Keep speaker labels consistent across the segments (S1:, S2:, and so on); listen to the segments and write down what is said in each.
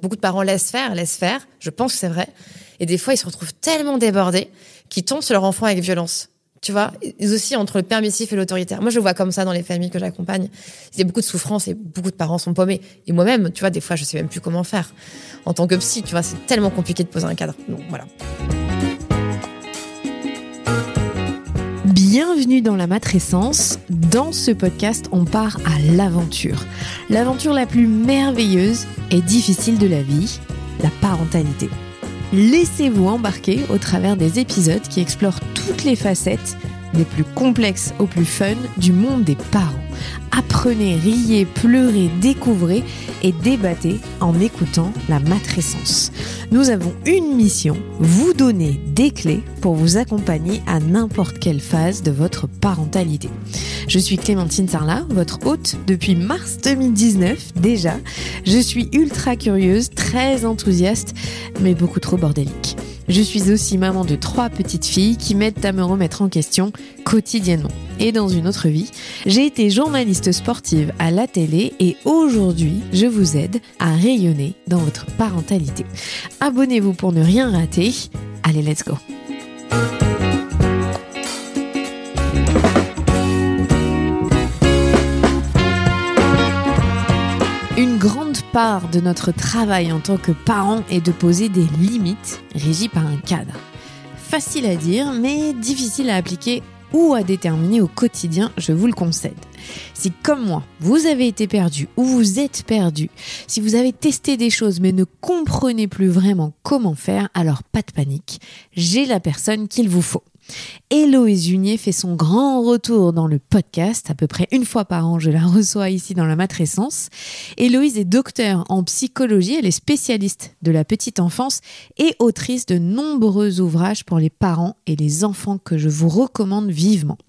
S1: Beaucoup de parents laissent faire, je pense que c'est vrai. Et des fois, ils se retrouvent tellement débordés qu'ils tombent sur leur enfant avec violence. Tu vois, ils aussi entre le permissif et l'autoritaire. Moi, je le vois comme ça dans les familles que j'accompagne. Il y a beaucoup de souffrance et beaucoup de parents sont paumés. Et moi-même, tu vois, des fois, je sais même plus comment faire. En tant que psy, tu vois, c'est tellement compliqué de poser un cadre. Donc, voilà.
S2: Bienvenue dans la matrescence. Dans ce podcast, on part à l'aventure. L'aventure la plus merveilleuse et difficile de la vie, la parentalité. Laissez-vous embarquer au travers des épisodes qui explorent toutes les facettes, des plus complexes aux plus fun, du monde des parents. Apprenez, riez, pleurez, découvrez et débattez en écoutant la matrescence. Nous avons une mission, vous donner des clés pour vous accompagner à n'importe quelle phase de votre parentalité. Je suis Clémentine Sarlat, votre hôte depuis mars 2019 déjà. Je suis ultra curieuse, très enthousiaste, mais beaucoup trop bordélique. Je suis aussi maman de 3 petites filles qui m'aident à me remettre en question quotidiennement. Et dans une autre vie, j'ai été journaliste sportive à la télé et aujourd'hui, je vous aide à rayonner dans votre parentalité. Abonnez-vous pour ne rien rater. Allez, let's go! Une grande part de notre travail en tant que parent est de poser des limites régies par un cadre. Facile à dire, mais difficile à appliquer ou à déterminer au quotidien, je vous le concède. Si comme moi, vous avez été perdu ou vous êtes perdu, si vous avez testé des choses mais ne comprenez plus vraiment comment faire, alors pas de panique, j'ai la personne qu'il vous faut. Héloïse Junier fait son grand retour dans le podcast, à peu près une fois par an, je la reçois ici dans la matrescence. Héloïse est docteure en psychologie, elle est spécialiste de la petite enfance et autrice de nombreux ouvrages pour les parents et les enfants que je vous recommande vivement.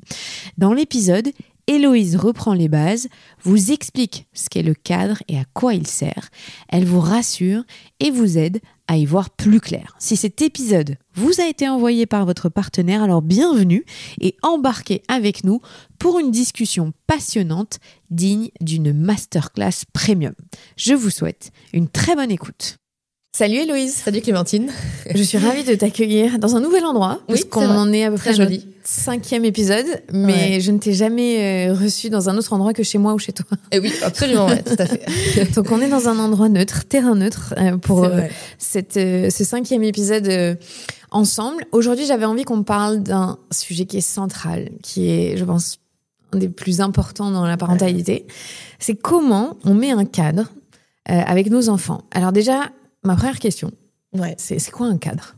S2: Dans l'épisode, Héloïse reprend les bases, vous explique ce qu'est le cadre et à quoi il sert. Elle vous rassure et vous aide à y voir plus clair. Si cet épisode vous a été envoyé par votre partenaire, alors bienvenue et embarquez avec nous pour une discussion passionnante digne d'une masterclass premium. Je vous souhaite une très bonne écoute.
S1: Salut Héloïse. Salut Clémentine.
S2: Je suis ravie de t'accueillir dans un nouvel endroit, parce qu'on en est à peu près à notre 5e épisode, mais je ne t'ai jamais reçu dans un autre endroit que chez moi ou chez toi.
S1: Et oui, absolument, ouais, tout à fait.
S2: Donc on est dans un endroit neutre, terrain neutre, pour ce 5e épisode ensemble. Aujourd'hui, j'avais envie qu'on parle d'un sujet qui est central, qui est, je pense, un des plus importants dans la parentalité. C'est comment on met un cadre avec nos enfants. Alors déjà, ma première question, c'est quoi un cadre ?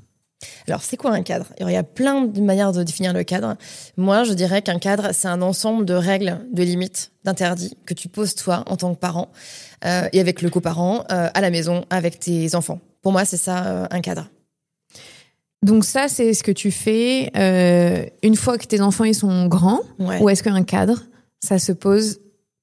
S1: Alors, c'est quoi un cadre ? Il y a plein de manières de définir le cadre. Moi, je dirais qu'un cadre, c'est un ensemble de règles, de limites, d'interdits que tu poses toi en tant que parent et avec le coparent à la maison, avec tes enfants. Pour moi, c'est ça, un cadre.
S2: Donc ça, c'est ce que tu fais une fois que tes enfants ils sont grands, ou est-ce qu'un cadre, ça se pose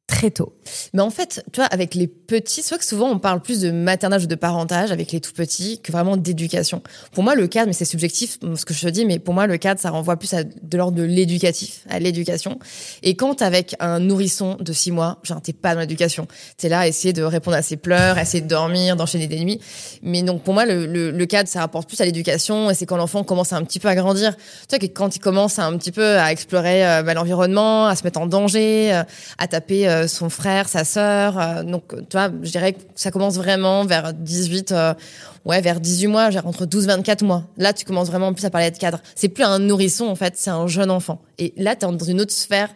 S2: très tôt?
S1: Mais en fait, tu vois, avec les petits, c'est vrai que souvent on parle plus de maternage ou de parentage avec les tout petits que vraiment d'éducation. Pour moi, le cadre, mais c'est subjectif ce que je te dis, mais pour moi, le cadre, ça renvoie plus à de l'ordre de l'éducatif, à l'éducation. Et quand t'es avec un nourrisson de 6 mois, genre t'es pas dans l'éducation. T'es là à essayer de répondre à ses pleurs, à essayer de dormir, d'enchaîner des nuits. Mais donc pour moi, le cadre, ça rapporte plus à l'éducation, et c'est quand l'enfant commence un petit peu à grandir. Tu vois, quand il commence un petit peu à explorer l'environnement, à se mettre en danger, à taper son frère, sa sœur. Donc, tu vois, je dirais que ça commence vraiment vers 18, vers 18 mois, genre entre 12-24 mois. Là, tu commences vraiment plus à parler de cadre. C'est plus un nourrisson, en fait, c'est un jeune enfant. Et là, t'es dans une autre sphère,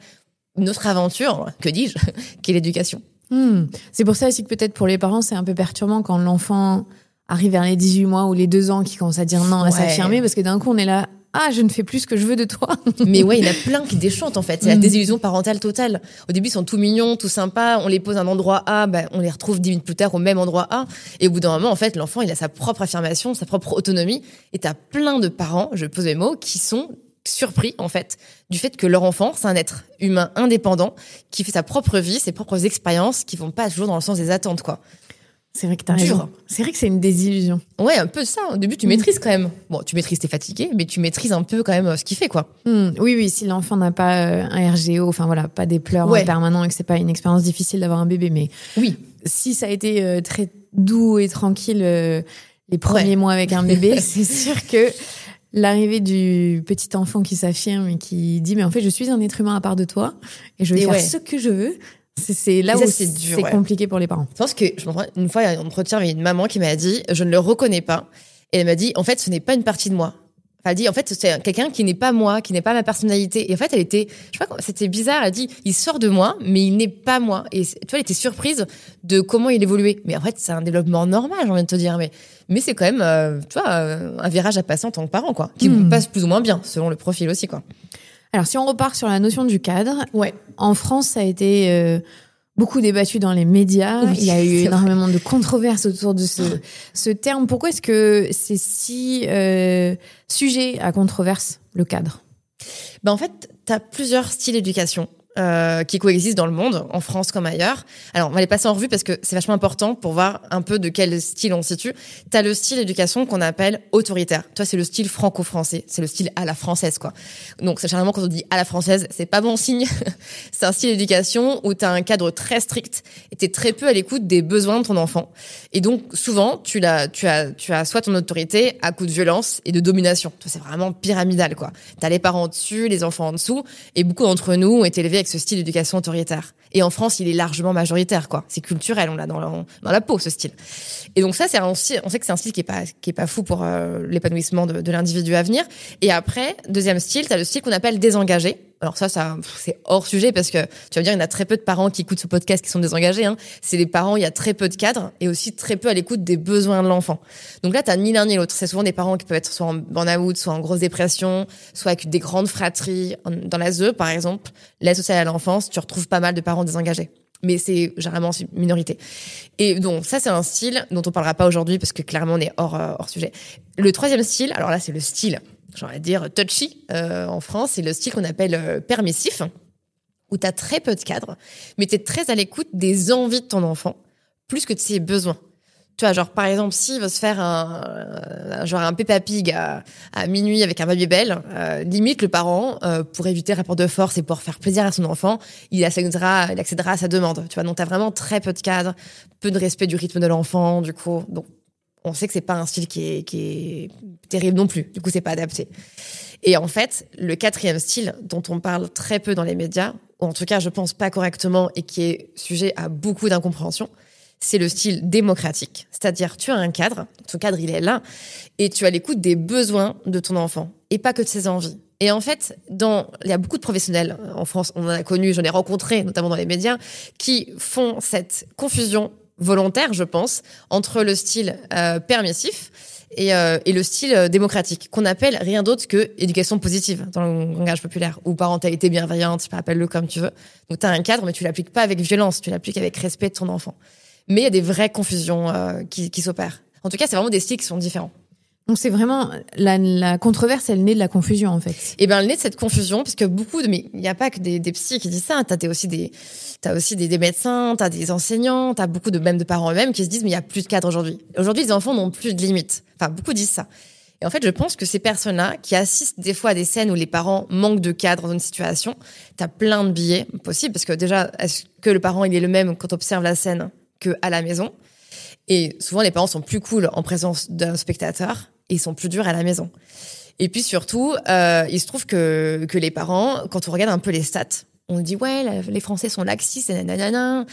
S1: une autre aventure, que dis-je, qui est l'éducation.
S2: C'est pour ça aussi que peut-être pour les parents, c'est un peu perturbant quand l'enfant arrive vers les 18 mois ou les 2 ans qui commence à dire non, à s'affirmer, parce que d'un coup, on est là... Ah, je ne fais plus ce que je veux de toi.
S1: Mais ouais, il y en a plein qui déchantent, en fait. C'est la désillusion parentale totale. Au début, ils sont tout mignons, tout sympas. On les pose à un endroit A, on les retrouve 10 minutes plus tard au même endroit A. Et au bout d'un moment, en fait, l'enfant, il a sa propre affirmation, sa propre autonomie. Et t'as plein de parents, je pose mes mots, qui sont surpris, en fait, du fait que leur enfant, c'est un être humain indépendant, qui fait sa propre vie, ses propres expériences, qui vont pas toujours dans le sens des attentes, quoi.
S2: C'est vrai que t'as raison. C'est vrai que c'est une désillusion.
S1: Ouais, un peu ça. Au début, tu maîtrises quand même. Bon, tu maîtrises, t'es fatigué, mais tu maîtrises un peu quand même ce qu'il fait, quoi.
S2: Oui, si l'enfant n'a pas un RGO, enfin voilà, pas des pleurs permanents et que c'est pas une expérience difficile d'avoir un bébé, mais
S1: oui,
S2: si ça a été doux et tranquille les premiers mois avec un bébé, c'est sûr que l'arrivée du petit enfant qui s'affirme et qui dit mais en fait je suis un être humain à part de toi et je vais faire ce que je veux, c'est là où c'est compliqué pour les parents.
S1: Je pense que une fois il y a un entretien avec une maman qui m'a dit je ne le reconnais pas et elle m'a dit en fait ce n'est pas une partie de moi. Elle a dit, en fait, c'est quelqu'un qui n'est pas moi, qui n'est pas ma personnalité. Et en fait, elle était, je sais pas, c'était bizarre. Elle a dit, il sort de moi, mais il n'est pas moi. Et tu vois, elle était surprise de comment il évoluait. Mais en fait, c'est un développement normal, j'ai envie de te dire. Mais c'est quand même, tu vois, un virage à passer en tant que parent, quoi. Qui passe plus ou moins bien, selon le profil aussi, quoi.
S2: Alors, si on repart sur la notion du cadre.
S1: Ouais.
S2: En France, ça a été, beaucoup débattu dans les médias. Oui, il y a eu énormément de controverses autour de ce terme. Pourquoi est-ce que c'est si sujet à controverse, le cadre ?
S1: En fait, tu as plusieurs styles d'éducation qui coexistent dans le monde, en France comme ailleurs. Alors, on va les passer en revue parce que c'est vachement important pour voir un peu de quel style on se situe. Tu as le style d'éducation qu'on appelle autoritaire. Toi, c'est le style franco-français. C'est le style à la française, quoi. Donc, c'est généralement quand on dit à la française, c'est pas bon signe. C'est un style d'éducation où tu as un cadre très strict et tu es très peu à l'écoute des besoins de ton enfant. Et donc, souvent, tu as soit ton autorité à coup de violence et de domination. Toi, c'est vraiment pyramidal, quoi. Tu as les parents au-dessus, les enfants en dessous. Et beaucoup d'entre nous ont été élevés avec ce style d'éducation autoritaire. Et en France, il est largement majoritaire, quoi. C'est culturel, on l'a dans la peau, ce style. Et donc ça, on sait que c'est un style qui est pas fou pour l'épanouissement de l'individu à venir. Et après, deuxième style, t'as le style qu'on appelle désengagé. Alors ça, c'est hors sujet parce que tu vas me dire, il y en a très peu de parents qui écoutent ce podcast qui sont désengagés, hein. C'est des parents, il y a très peu de cadres et aussi très peu à l'écoute des besoins de l'enfant. Donc là, t'as ni l'un ni l'autre. C'est souvent des parents qui peuvent être soit en burn-out, soit en grosse dépression, soit avec des grandes fratries. Dans la ZEU, par exemple, l'aide sociale à l'enfance, tu retrouves pas mal de parents désengagés. Mais c'est généralement une minorité. Et donc ça, c'est un style dont on parlera pas aujourd'hui parce que clairement, on est hors sujet. Le troisième style, alors là, c'est le style, j'ai envie de dire touchy en France, c'est le style qu'on appelle permissif, où tu as très peu de cadres, mais tu es très à l'écoute des envies de ton enfant, plus que de ses besoins. Tu vois, genre, par exemple, s'il veut se faire un Peppa Pig à minuit avec un Babybel, limite, le parent, pour éviter rapport de force et pour faire plaisir à son enfant, il accédera à sa demande. Tu vois, donc t'as vraiment très peu de cadres, peu de respect du rythme de l'enfant, du coup. Donc, on sait que c'est pas un style qui est terrible non plus. Du coup, c'est pas adapté. Et en fait, le quatrième style dont on parle très peu dans les médias, ou en tout cas, je pense pas correctement et qui est sujet à beaucoup d'incompréhension, c'est le style démocratique. C'est-à-dire, tu as un cadre, ton cadre, il est là, et tu as l'écoute des besoins de ton enfant, et pas que de ses envies. Et en fait, il y a beaucoup de professionnels en France, on en a connu, j'en ai rencontré, notamment dans les médias, qui font cette confusion volontaire, je pense, entre le style permissif et le style démocratique, qu'on appelle rien d'autre que éducation positive dans le langage populaire, ou parentalité bienveillante, appelle-le comme tu veux. Donc, tu as un cadre, mais tu l'appliques pas avec violence, tu l'appliques avec respect de ton enfant. Mais il y a des vraies confusions qui s'opèrent. En tout cas, c'est vraiment des styles qui sont différents.
S2: Donc c'est vraiment la controverse, elle naît de la confusion en fait.
S1: Et ben elle naît de cette confusion parce que mais il n'y a pas que des psys qui disent ça. T'as aussi des médecins, t'as des enseignants, t'as beaucoup même de parents eux-mêmes qui se disent mais il y a plus de cadre aujourd'hui. Aujourd'hui, les enfants n'ont plus de limites. Enfin, beaucoup disent ça. Et en fait, je pense que ces personnes-là qui assistent des fois à des scènes où les parents manquent de cadre dans une situation, t'as plein de biais possibles parce que déjà, est-ce que le parent il est le même quand on observe la scène que à la maison? Et souvent, les parents sont plus cool en présence d'un spectateur et ils sont plus durs à la maison. Et puis surtout, il se trouve que les parents, quand on regarde un peu les stats, on dit ouais, les Français sont laxistes, nanana.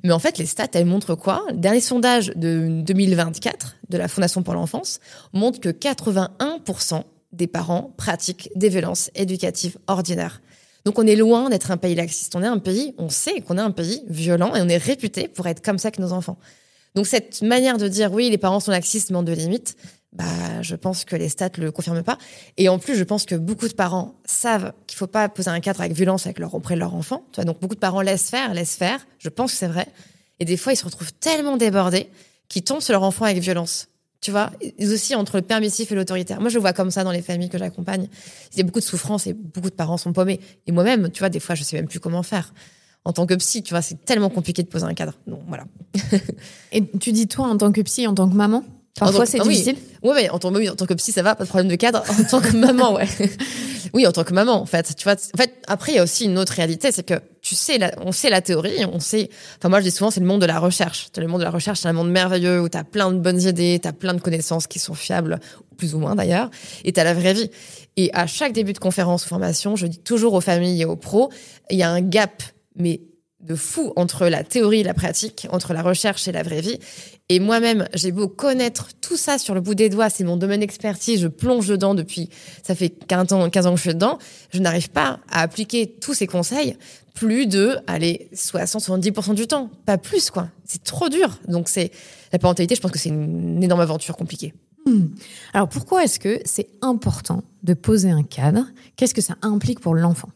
S1: Mais en fait, les stats, elles montrent quoi? Le dernier sondage de 2024 de la Fondation pour l'enfance montre que 81% des parents pratiquent des violences éducatives ordinaires. Donc on est loin d'être un pays laxiste. On sait qu'on est un pays violent et on est réputé pour être comme ça avec nos enfants. Donc cette manière de dire oui, les parents sont laxistes, manquent de limites, je pense que les stats le confirment pas. Et en plus, je pense que beaucoup de parents savent qu'il faut pas poser un cadre avec violence auprès de leur enfant. Tu vois, donc beaucoup de parents laissent faire. Je pense que c'est vrai. Et des fois, ils se retrouvent tellement débordés qu'ils tombent sur leur enfant avec violence. Tu vois, ils aussi entre le permissif et l'autoritaire. Moi, je le vois comme ça dans les familles que j'accompagne. Il y a beaucoup de souffrance et beaucoup de parents sont paumés. Et moi-même, tu vois, des fois, je sais même plus comment faire. En tant que psy, tu vois, c'est tellement compliqué de poser un cadre. Donc, voilà.
S2: Et tu dis toi, en tant que psy, en tant que maman, parfois c'est difficile?
S1: Oui, mais en tant que psy, ça va, pas de problème de cadre. En tant que maman, ouais. Oui, en tant que maman, en fait. Tu vois, en fait, après, il y a aussi une autre réalité, c'est que on sait la théorie, moi je dis souvent c'est le monde de la recherche. Le monde de la recherche, c'est un monde merveilleux où t'as plein de bonnes idées, t'as plein de connaissances qui sont fiables, plus ou moins d'ailleurs, et t'as la vraie vie. Et à chaque début de conférence ou formation, je dis toujours aux familles et aux pros, il y a un gap, mais de fou, entre la théorie et la pratique, entre la recherche et la vraie vie. Et moi-même, j'ai beau connaître tout ça sur le bout des doigts, c'est mon domaine d'expertise, je plonge dedans ça fait 15 ans que je suis dedans, je n'arrive pas à appliquer tous ces conseils plus de, 60-70% du temps. Pas plus, quoi. C'est trop dur. Donc la parentalité, je pense que c'est une énorme aventure compliquée.
S2: Alors pourquoi est-ce que c'est important de poser un cadre ? Qu'est-ce que ça implique pour l'enfant ?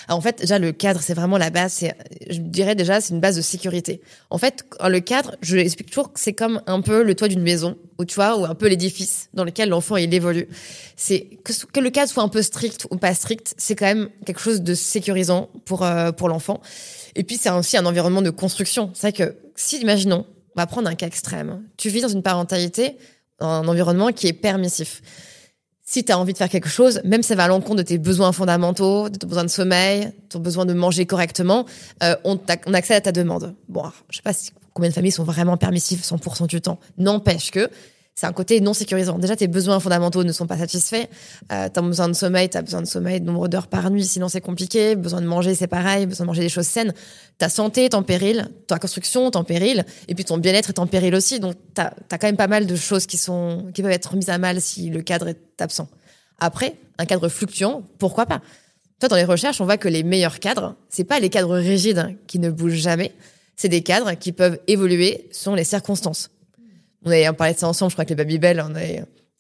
S1: Alors en fait, déjà, le cadre, c'est vraiment la base. Je dirais déjà, c'est une base de sécurité. En fait, le cadre, je l'explique toujours que c'est comme un peu le toit d'une maison, ou un peu l'édifice dans lequel l'enfant, il évolue. C'est que le cadre soit un peu strict ou pas strict, c'est quand même quelque chose de sécurisant pour l'enfant. Et puis, c'est aussi un environnement de construction. C'est vrai que si, imaginons, on va prendre un cas extrême. Tu vis dans une parentalité, un environnement qui est permissif. Si tu as envie de faire quelque chose, même si ça va à l'encontre de tes besoins fondamentaux, de ton besoin de sommeil, ton besoin de manger correctement, on accède à ta demande. Bon, je sais pas combien de familles sont vraiment permissives 100% du temps. N'empêche que c'est un côté non sécurisant. Déjà, tes besoins fondamentaux ne sont pas satisfaits. T'as besoin de sommeil, nombre d'heures par nuit, sinon c'est compliqué. Besoin de manger, c'est pareil. Besoin de manger des choses saines. Ta santé est en péril, ta construction est en péril, et puis ton bien-être est en péril aussi. Donc, t'as quand même pas mal de choses qui peuvent être mises à mal si le cadre est absent. Après, un cadre fluctuant, pourquoi pas? Toi, dans les recherches, on voit que les meilleurs cadres, c'est pas les cadres rigides qui ne bougent jamais. C'est des cadres qui peuvent évoluer selon les circonstances. On avait parlé de ça ensemble, je crois que les Babybel,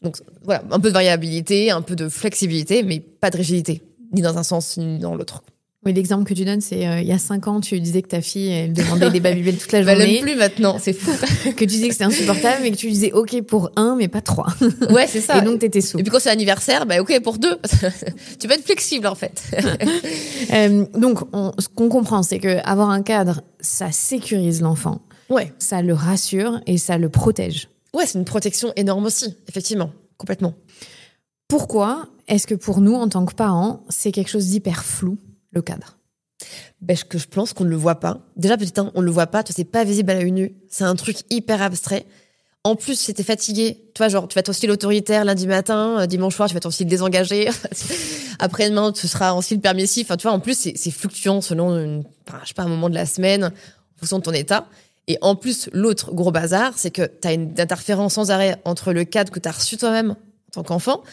S1: donc voilà, un peu de variabilité, un peu de flexibilité, mais pas de rigidité, ni dans un sens ni dans l'autre.
S2: Oui, l'exemple que tu donnes, c'est il y a 5 ans, tu disais que ta fille, elle demandait des Babybel toute la journée.
S1: Elle aime plus maintenant, c'est fou.
S2: Que tu disais que c'était insupportable, mais que tu disais OK pour 1, mais pas 3.
S1: Ouais, c'est ça.
S2: Et donc, t'étais souple.
S1: Et puis quand c'est l'anniversaire, OK pour 2. Tu peux être flexible, en fait.
S2: Donc, ce qu'on comprend, c'est que avoir un cadre, ça sécurise l'enfant.
S1: Ouais.
S2: Ça le rassure et ça le protège.
S1: Ouais, c'est une protection énorme aussi, effectivement, complètement.
S2: Pourquoi est-ce que pour nous, en tant que parents, c'est quelque chose d'hyper flou, le cadre ?
S1: Que je pense qu'on ne le voit pas. Déjà, petit 1, on ne le voit pas, c'est pas visible à l'œil nu. C'est un truc hyper abstrait. En plus, si t'es fatigué, tu vas être en style autoritaire lundi matin, dimanche soir, tu vas être en style désengagé. Après-demain, tu seras en style permissif. Enfin, tu vois, en plus, c'est fluctuant selon un moment de la semaine, en fonction de ton état. Et en plus, l'autre gros bazar, c'est que tu as une interférence sans arrêt entre le cadre que tu as reçu toi-même en tant qu'enfant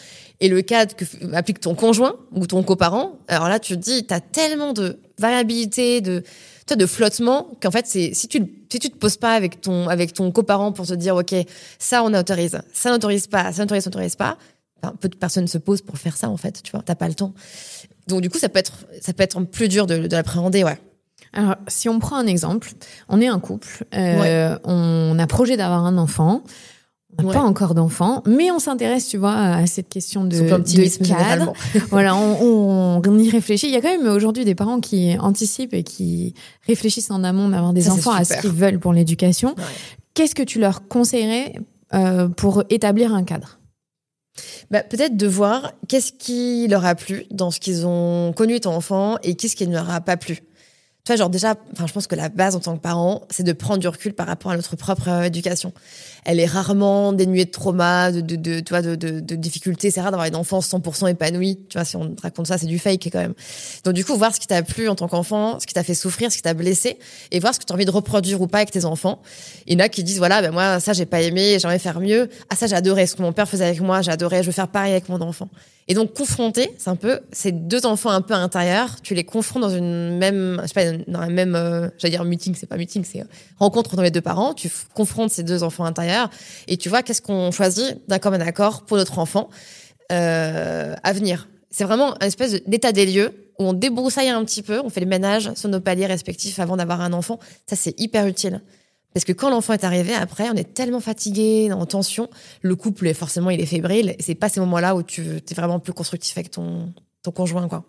S1: et le cadre que applique ton conjoint ou ton coparent. Alors là, tu te dis, tu as tellement de variabilité, de flottement, qu'en fait, si tu te poses pas avec ton coparent pour te dire, OK, ça, on autorise, ça n'autorise pas, ça n'autorise pas, peu de personnes se posent pour faire ça, en fait, tu vois, t'as pas le temps. Donc, du coup, ça peut être plus dur de l'appréhender, ouais.
S2: Alors, si on prend un exemple, on est un couple, on a projet d'avoir un enfant, on n'a pas encore d'enfant, mais on s'intéresse, tu vois, à cette question de cadre. Voilà, on y réfléchit. Il y a quand même aujourd'hui des parents qui anticipent et qui réfléchissent en amont d'avoir des enfants à ce qu'ils veulent pour l'éducation. Ouais. Qu'est-ce que tu leur conseillerais pour établir un cadre ?
S1: Peut-être de voir qu'est-ce qui leur a plu dans ce qu'ils ont connu étant enfant et qu'est-ce qui ne leur a pas plu. Tu vois, je pense que la base en tant que parent, c'est de prendre du recul par rapport à notre propre éducation. Elle est rarement dénuée de trauma, de difficultés. C'est rare d'avoir une enfance 100% épanouie. Tu vois, si on te raconte ça, c'est du fake quand même. Donc du coup, voir ce qui t'a plu en tant qu'enfant, ce qui t'a fait souffrir, ce qui t'a blessé, et voir ce que tu as envie de reproduire ou pas avec tes enfants. Il y en a qui disent, voilà, moi, ça, j'ai pas aimé, j'aimerais faire mieux. Ah, ça, j'ai adoré ce que mon père faisait avec moi, j'ai adoré, je veux faire pareil avec mon enfant. Et donc, confronter, c'est un peu ces deux enfants un peu intérieurs, tu les confrontes dans une même, je sais pas, dans un même, j'allais dire meeting, c'est pas meeting, c'est rencontre dans les deux parents, tu confrontes ces deux enfants intérieurs et tu vois qu'est-ce qu'on choisit d'un commun accord pour notre enfant à venir. C'est vraiment une espèce d'état des lieux où on débroussaille un petit peu, on fait le ménage sur nos paliers respectifs avant d'avoir un enfant. Ça, c'est hyper utile. Parce que quand l'enfant est arrivé, après, on est tellement fatigué, en tension, le couple, forcément, il est fébrile. Et c'est pas ces moments-là où tu es vraiment plus constructif avec ton conjoint, quoi.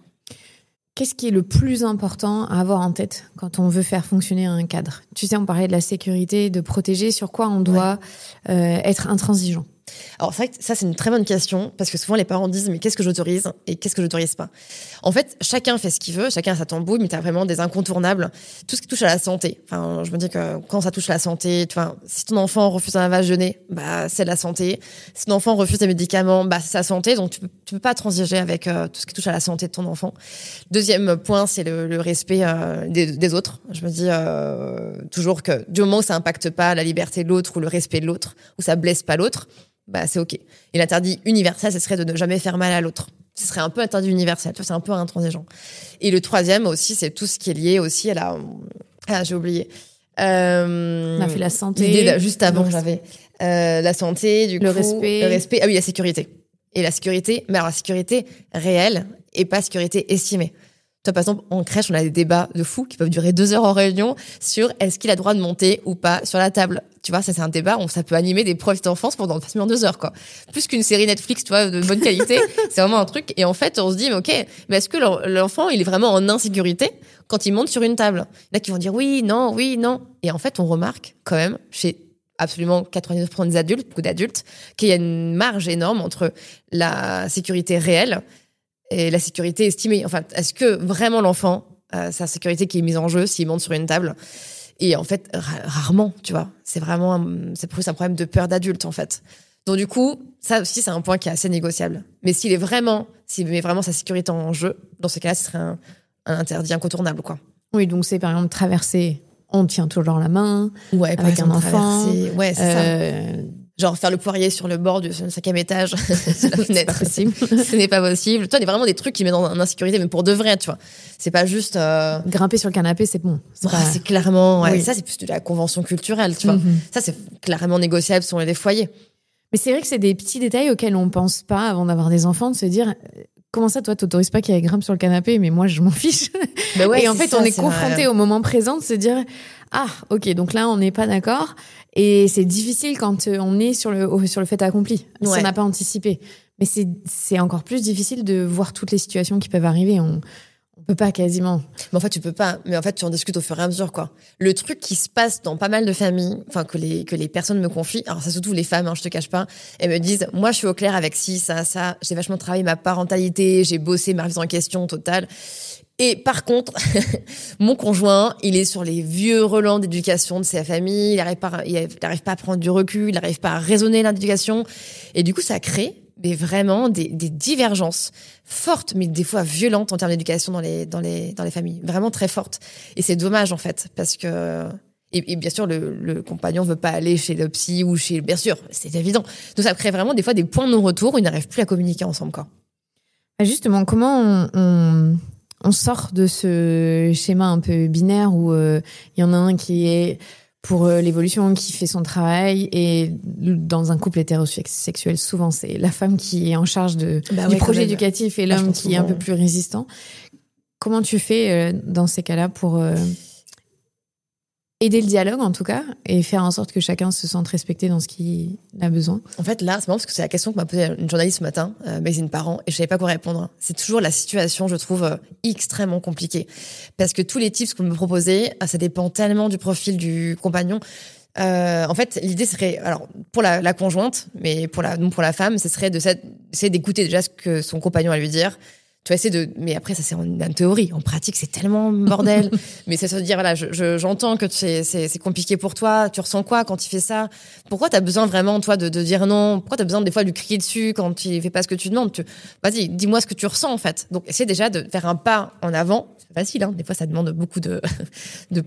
S2: Qu'est-ce qui est le plus important à avoir en tête quand on veut faire fonctionner un cadre ? Tu sais, on parlait de la sécurité, de protéger. Sur quoi on doit être intransigeant ?
S1: Alors c'est vrai que ça c'est une très bonne question parce que souvent les parents disent mais qu'est-ce que j'autorise et qu'est-ce que j'autorise pas. En fait, chacun fait ce qu'il veut, chacun a sa tambouille, mais t'as vraiment des incontournables. Tout ce qui touche à la santé. Enfin, je me dis que quand ça touche à la santé, tu vois, si ton enfant refuse un lavage de nez, bah c'est de la santé. Si ton enfant refuse des médicaments, bah c'est sa santé. Donc tu peux pas transiger avec tout ce qui touche à la santé de ton enfant. Deuxième point, c'est le respect des autres. Je me dis toujours que du moment où ça impacte pas la liberté de l'autre ou le respect de l'autre, où ça blesse pas l'autre, bah c'est ok. Et l'interdit universel, ce serait de ne jamais faire mal à l'autre. Ce serait un peu interdit universel, tu vois, c'est un peu intransigeant. Et le troisième aussi, c'est tout ce qui est lié aussi à la... Ah, j'ai oublié.
S2: On a fait la santé.
S1: Juste avant, j'avais la santé, du coup...
S2: Le respect.
S1: Ah oui, la sécurité. Et la sécurité, mais alors la sécurité réelle et pas sécurité estimée. Toi, par exemple, en crèche, on a des débats de fous qui peuvent durer 2 heures en réunion sur est-ce qu'il a le droit de monter ou pas sur la table. Tu vois, ça, c'est un débat où ça peut animer des profs d'enfance pendant facilement 2 heures, quoi. Plus qu'une série Netflix, tu vois, de bonne qualité. C'est vraiment un truc. Et en fait, on se dit, mais ok, mais est-ce que l'enfant, il est vraiment en insécurité quand il monte sur une table? Là, qui vont dire oui, non. Et en fait, on remarque quand même chez absolument 99% des adultes, beaucoup d'adultes, qu'il y a une marge énorme entre la sécurité réelle et la sécurité estimée. Enfin, est-ce que vraiment l'enfant, sa sécurité qui est mise en jeu s'il monte sur une table? Et en fait, rarement, tu vois. C'est plus un problème de peur d'adulte, en fait. Donc du coup, ça aussi, c'est un point qui est assez négociable. Mais s'il met vraiment sa sécurité en jeu, dans ce cas-là, ce serait un interdit incontournable, quoi.
S2: Oui, donc c'est par exemple traverser, on tient toujours la main,
S1: ouais,
S2: avec un enfant.
S1: Ouais, c'est ça. Genre faire le poirier sur le bord du 5e étage de la fenêtre.
S2: C'est pas possible.
S1: Ce n'est pas possible. Toi, il y a vraiment des trucs qui mettent en insécurité, mais pour de vrai, tu vois. C'est pas juste...
S2: Grimper sur le canapé, c'est bon.
S1: C'est clairement... Ouais,
S2: oui.
S1: Ça, c'est plus de la convention culturelle, tu vois. Ça, c'est clairement négociable selon les foyers.
S2: Mais c'est vrai que c'est des petits détails auxquels on pense pas avant d'avoir des enfants, de se dire... Comment ça, toi, t'autorises pas qu'il y ait grimpe sur le canapé, mais moi, je m'en fiche.
S1: Bah ouais,
S2: et en fait, on est confronté au moment présent de se dire, ah, ok, donc là, on n'est pas d'accord. Et c'est difficile quand on est sur le fait accompli. Si on n'a pas anticipé. Mais c'est encore plus difficile de voir toutes les situations qui peuvent arriver. On peut pas quasiment.
S1: Mais en fait, tu peux pas. Mais en fait, tu en discutes au fur et à mesure, quoi. Le truc qui se passe dans pas mal de familles, enfin, que les personnes me confient, alors ça, surtout les femmes, hein, je te cache pas, elles me disent, moi, je suis au clair avec ci, ça, j'ai vachement travaillé ma parentalité, j'ai bossé ma remise en question totale. Et par contre, mon conjoint, il est sur les vieux relents d'éducation de sa famille, il arrive pas à prendre du recul, il arrive pas à raisonner l'éducation. Et du coup, ça crée mais vraiment des divergences fortes, mais des fois violentes en termes d'éducation dans les familles. Vraiment très fortes. Et c'est dommage, en fait, parce que... Et bien sûr, le compagnon veut pas aller chez le psy ou chez... Bien sûr, c'est évident. Donc ça crée vraiment des fois des points de non-retour où ils n'arrivent plus à communiquer ensemble, quoi.
S2: Justement, comment on sort de ce schéma un peu binaire où il y en a un qui est... pour l'évolution, qui fait son travail, et dans un couple hétérosexuel, souvent c'est la femme qui est en charge du projet éducatif et l'homme qui est un peu plus résistant. Comment tu fais dans ces cas-là pour aider le dialogue en tout cas et faire en sorte que chacun se sente respecté dans ce qu'il a besoin? En
S1: fait, là, c'est marrant parce que c'est la question que m'a posée une journaliste ce matin, magazine Parents, et je savais pas quoi répondre. C'est toujours la situation, je trouve, extrêmement compliquée. Parce que tous les tips qu'on me proposait, ça dépend tellement du profil du compagnon. En fait, l'idée serait, alors, pour la conjointe, mais pour la femme, ce serait d'essayer d'écouter déjà ce que son compagnon a à lui dire. Tu vas essayer mais après, ça, c'est en théorie. En pratique, c'est tellement bordel. Mais c'est se dire, voilà, j'entends que c'est compliqué pour toi. Tu ressens quoi quand il fait ça? Pourquoi t'as besoin vraiment, toi, de dire non? Pourquoi t'as besoin, des fois, de lui crier dessus quand il fait pas ce que tu demandes? Vas-y, dis-moi ce que tu ressens, en fait. Donc, essaie déjà de faire un pas en avant. C'est facile, hein. Des fois, ça demande beaucoup de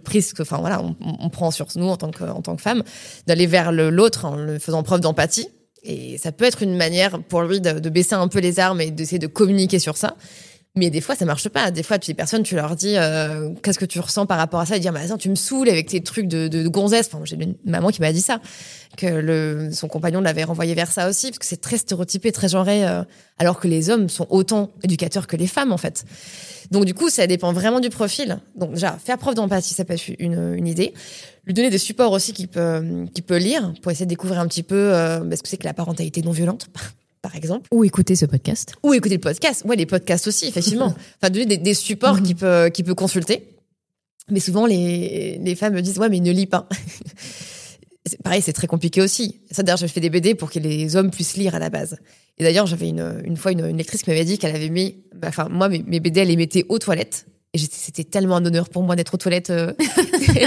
S1: prise. Enfin, voilà, on prend sur nous, en tant que femme, d'aller vers l'autre en le faisant preuve d'empathie. Et ça peut être une manière pour lui de baisser un peu les armes et d'essayer de communiquer sur ça. Mais des fois, ça marche pas. Des fois, les personnes, tu leur dis qu'est-ce que tu ressens par rapport à ça, et dire mais attends, tu me saoules avec tes trucs de gonzesse. Enfin, j'ai une maman qui m'a dit ça, que son compagnon l'avait renvoyé vers ça aussi, parce que c'est très stéréotypé, très genré, alors que les hommes sont autant éducateurs que les femmes en fait. Donc du coup, ça dépend vraiment du profil. Donc déjà, faire preuve d'empathie, ça peut être une idée. Lui donner des supports aussi qu'il peut lire pour essayer de découvrir un petit peu ce que c'est que la parentalité non violente, par exemple.
S2: Ou écouter ce podcast.
S1: Ou écouter le podcast. Ouais, les podcasts aussi, effectivement. Enfin, donner des supports qu'il peut consulter. Mais souvent, les femmes me disent, ouais, mais il ne lit pas. Pareil, c'est très compliqué aussi. Ça, d'ailleurs, j'ai fait des BD pour que les hommes puissent lire à la base. Et d'ailleurs, j'avais une fois une lectrice qui m'avait dit qu'elle avait mis... moi, mes BD, elle les mettait aux toilettes. Et c'était tellement un honneur pour moi d'être aux toilettes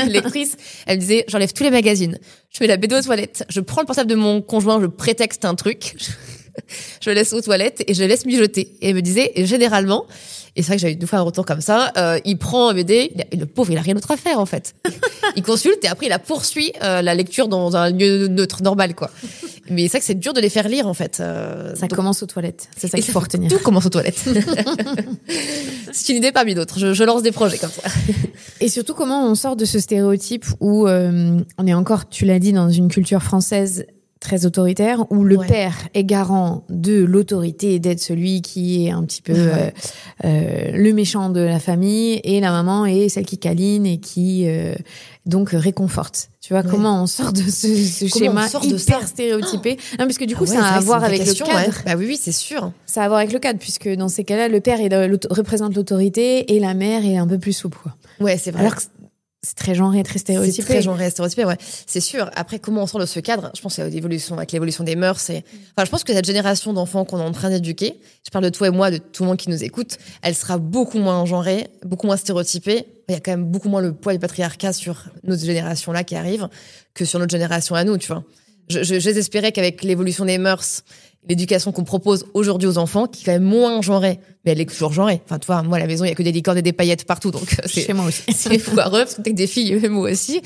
S1: lectrice. Elle me disait, j'enlève tous les magazines. Je mets la BD aux toilettes. Je prends le portable de mon conjoint, je prétexte un truc. Je le laisse aux toilettes et je le laisse mijoter. Et elle me disait, et généralement... Et c'est vrai que j'avais une fois un retour comme ça. Il prend un BD, le pauvre, il a rien d'autre à faire en fait. Il consulte et après il poursuit la lecture dans un lieu neutre, normal quoi. Mais c'est vrai que c'est dur de les faire lire en fait.
S2: Ça commence aux toilettes, c'est ça qu'il faut retenir.
S1: Tout commence aux toilettes. C'est une idée parmi d'autres. Je lance des projets comme ça.
S2: Et surtout, comment on sort de ce stéréotype où on est encore, tu l'as dit, dans une culture française très autoritaire, où le père est garant de l'autorité et d'être celui qui est un petit peu le méchant de la famille, et la maman est celle qui câline et qui donc réconforte. Tu vois, comment on sort de ce schéma hyper stéréotypé. Non, parce que du coup, ça a à voir avec le cadre.
S1: Bah oui, c'est sûr.
S2: Ça a à voir avec le cadre, puisque dans ces cas-là, le père représente l'autorité et la mère est un peu plus souple, quoi.
S1: Ouais, c'est vrai.
S2: Alors que c'est très genré, très stéréotypé.
S1: C'est très genré, stéréotypé, ouais. C'est sûr. Après, comment on sort de ce cadre? Je pense qu'il y a avec l'évolution des mœurs. Enfin, je pense que cette génération d'enfants qu'on est en train d'éduquer, je parle de toi et moi, de tout le monde qui nous écoute, elle sera beaucoup moins genrée, beaucoup moins stéréotypée. Il y a quand même beaucoup moins le poids du patriarcat sur notre génération-là qui arrive que sur notre génération à nous, tu vois. J'espérais qu'avec l'évolution des mœurs, l'éducation qu'on propose aujourd'hui aux enfants, qui est quand même moins genrée, mais elle est toujours genrée. Enfin, tu vois, moi, à la maison, il y a que des licornes et des paillettes partout, donc
S2: chez moi aussi.
S1: C'est foireux, parce que t'as que des filles, moi aussi.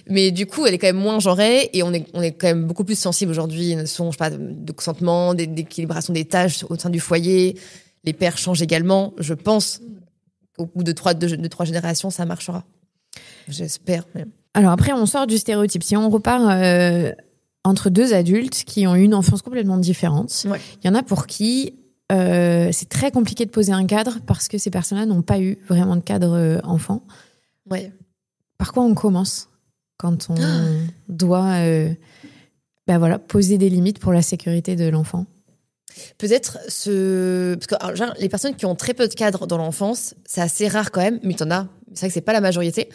S1: Mais du coup, elle est quand même moins genrée, et on est quand même beaucoup plus sensible aujourd'hui, je sais pas, de consentement, d'équilibration des tâches au sein du foyer. Les pères changent également. Je pense qu'au bout de trois générations, ça marchera. J'espère.
S2: Alors après, on sort du stéréotype. Si on repart entre deux adultes qui ont eu une enfance complètement différente, il y en a pour qui c'est très compliqué de poser un cadre parce que ces personnes-là n'ont pas eu vraiment de cadre enfant.
S1: Ouais.
S2: Par quoi on commence quand on doit poser des limites pour la sécurité de l'enfant?
S1: Peut-être parce que genre, les personnes qui ont très peu de cadre dans l'enfance, c'est assez rare quand même, mais t'en as. C'est vrai que c'est pas la majorité.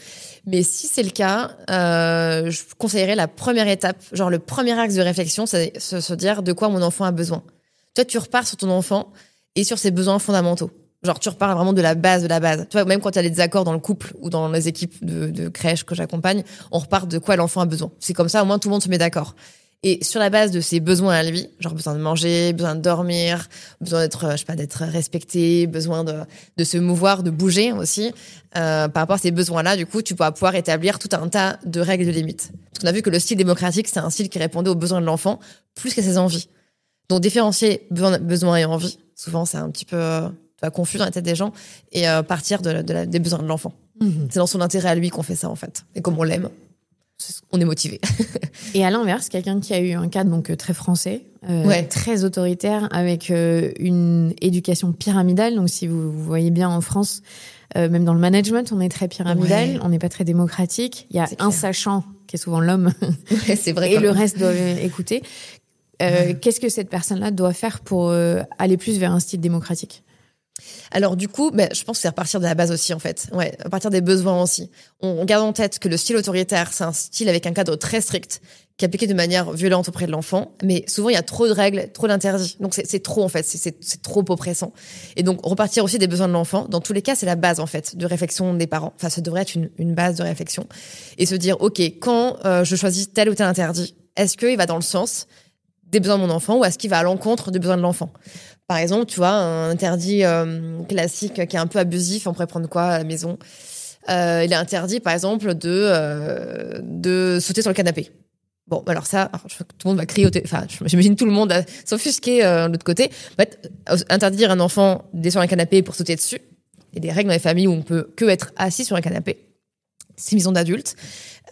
S1: Mais si c'est le cas, je conseillerais la première étape, genre le premier axe de réflexion, c'est se dire de quoi mon enfant a besoin. Toi, tu repars sur ton enfant et sur ses besoins fondamentaux. Genre, tu repars vraiment de la base de la base. Tu vois, même quand il y a des désaccords dans le couple ou dans les équipes de crèche que j'accompagne, on repart de quoi l'enfant a besoin. C'est comme ça, au moins tout le monde se met d'accord. Et sur la base de ses besoins à lui, genre besoin de manger, besoin de dormir, besoin d'être respecté, besoin de se mouvoir, de bouger aussi, par rapport à ces besoins-là, du coup, tu vas pouvoir établir tout un tas de règles et de limites. Parce qu'on a vu que le style démocratique, c'est un style qui répondait aux besoins de l'enfant plus qu'à ses envies. Donc, différencier besoins et envies, souvent, c'est un petit peu confus dans la tête des gens, et partir des besoins de l'enfant. Mmh. C'est dans son intérêt à lui qu'on fait ça, en fait. Et comme on l'aime. On est motivé.
S2: Et à l'inverse, quelqu'un qui a eu un cadre donc très français, très autoritaire, avec une éducation pyramidale. Donc, si vous voyez bien en France, même dans le management, on est très pyramidal, on n'est pas très démocratique. Il y a un sachant qui est souvent l'homme,
S1: c'est vrai,
S2: et le reste doit écouter. Qu'est-ce que cette personne-là doit faire pour aller plus vers un style démocratique ?
S1: Alors du coup, je pense que c'est repartir de la base aussi en fait. Ouais, à partir des besoins aussi. On garde en tête que le style autoritaire, c'est un style avec un cadre très strict qui est appliqué de manière violente auprès de l'enfant, mais souvent il y a trop de règles, trop d'interdits. Donc c'est trop en fait, c'est trop oppressant. Et donc repartir aussi des besoins de l'enfant. Dans tous les cas, c'est la base en fait de réflexion des parents. Enfin, ça devrait être une base de réflexion et se dire ok, quand je choisis tel ou tel interdit, est-ce qu'il va dans le sens des besoins de mon enfant ou est-ce qu'il va à l'encontre des besoins de l'enfant? Par exemple, tu vois, un interdit classique qui est un peu abusif, on pourrait prendre quoi à la maison? Il est interdit, par exemple, de sauter sur le canapé. Bon, alors ça, tout le monde va crier j'imagine tout le monde à s'offusquer de l'autre côté. En fait, interdire à un enfant d'aller sur un canapé pour sauter dessus, il y a des règles dans les familles où on peut que être assis sur un canapé. C'est une maison d'adultes.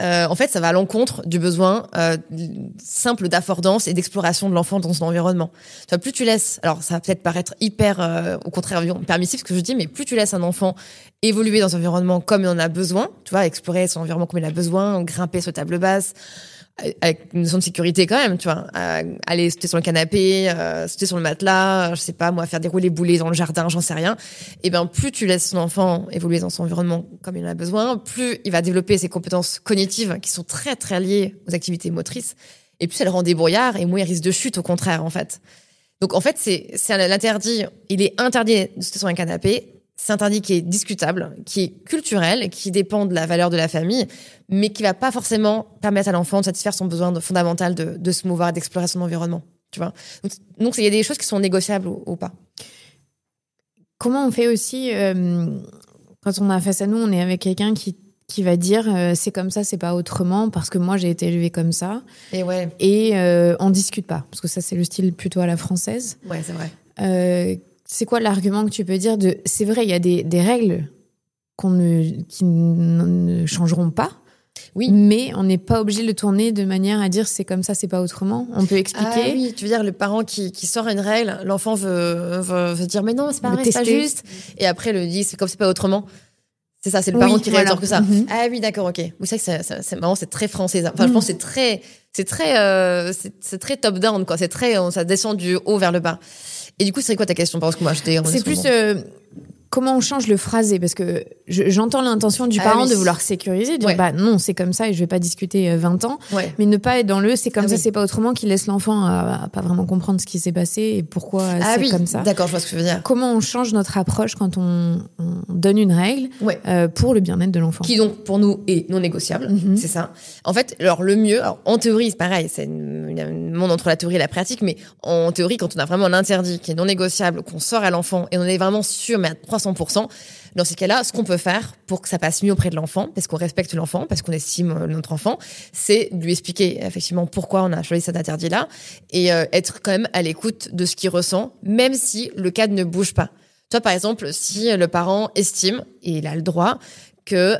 S1: En fait, ça va à l'encontre du besoin simple d'affordance et d'exploration de l'enfant dans son environnement. Tu vois, plus tu laisses, alors ça va peut-être paraître hyper, au contraire, permissif ce que je dis, mais plus tu laisses un enfant évoluer dans un environnement comme il en a besoin, tu vois, explorer son environnement comme il a besoin, grimper sur table basse, avec une notion de sécurité quand même, tu vois, aller sauter sur le canapé, sauter sur le matelas, je sais pas moi, faire dérouler boulets dans le jardin, j'en sais rien. Et ben plus tu laisses ton enfant évoluer dans son environnement comme il en a besoin, plus il va développer ses compétences cognitives qui sont très très liées aux activités motrices, et plus elle rend débrouillard et moins il risque de chute au contraire en fait. Donc en fait c'est l'interdit, il est interdit de sauter sur un canapé. C'est un interdit qui est discutable, qui est culturel, qui dépend de la valeur de la famille, mais qui va pas forcément permettre à l'enfant de satisfaire son besoin fondamental de se mouvoir, d'explorer son environnement. Tu vois. Donc il y a des choses qui sont négociables ou pas.
S2: Comment on fait aussi quand on a face à nous, on est avec quelqu'un qui va dire c'est comme ça, c'est pas autrement, parce que moi j'ai été élevée comme ça.
S1: Et ouais.
S2: Et on discute pas, parce que ça c'est le style plutôt à la française.
S1: Ouais, c'est vrai.
S2: C'est quoi l'argument que tu peux dire de... C'est vrai, il y a des règles qui ne changeront pas,
S1: oui,
S2: mais on n'est pas obligé de le tourner de manière à dire c'est comme ça, c'est pas autrement. On peut expliquer.
S1: Ah oui, tu veux dire le parent qui sort une règle, l'enfant veut dire mais non, c'est pas vrai, c'est pas juste. Et après le dit c'est comme c'est pas autrement. C'est ça, c'est le parent qui réagit que ça. Mm-hmm. Ah oui, d'accord, ok. Vous savez que c'est marrant, c'est très français. Enfin, je pense que c'est très top down, quoi. C'est très, ça descend du haut vers le bas. Et du coup, c'est quoi ta question? Parce que moi,
S2: c'est plus comment on change le phrasé, parce que j'entends l'intention du parent de vouloir sécuriser, de dire bah non, c'est comme ça et je vais pas discuter 20 ans, mais ne pas être dans c'est comme ça, c'est pas autrement, qui laisse l'enfant à pas vraiment comprendre ce qui s'est passé et pourquoi c'est comme ça.
S1: D'accord, je vois ce que tu veux dire.
S2: Comment on change notre approche quand on donne une règle pour le bien-être de l'enfant,
S1: qui donc pour nous est non négociable, c'est ça. En fait, alors le mieux, en théorie c'est pareil, c'est un monde entre la théorie et la pratique, mais en théorie quand on a vraiment un interdit qui est non négociable, qu'on sort à l'enfant et on est vraiment sûr mais à 300%, dans ces cas-là, ce qu'on peut faire pour que ça passe mieux auprès de l'enfant, parce qu'on respecte l'enfant, parce qu'on estime notre enfant, c'est de lui expliquer effectivement pourquoi on a choisi cet interdit-là et être quand même à l'écoute de ce qu'il ressent, même si le cadre ne bouge pas. Toi, par exemple, si le parent estime, et il a le droit, que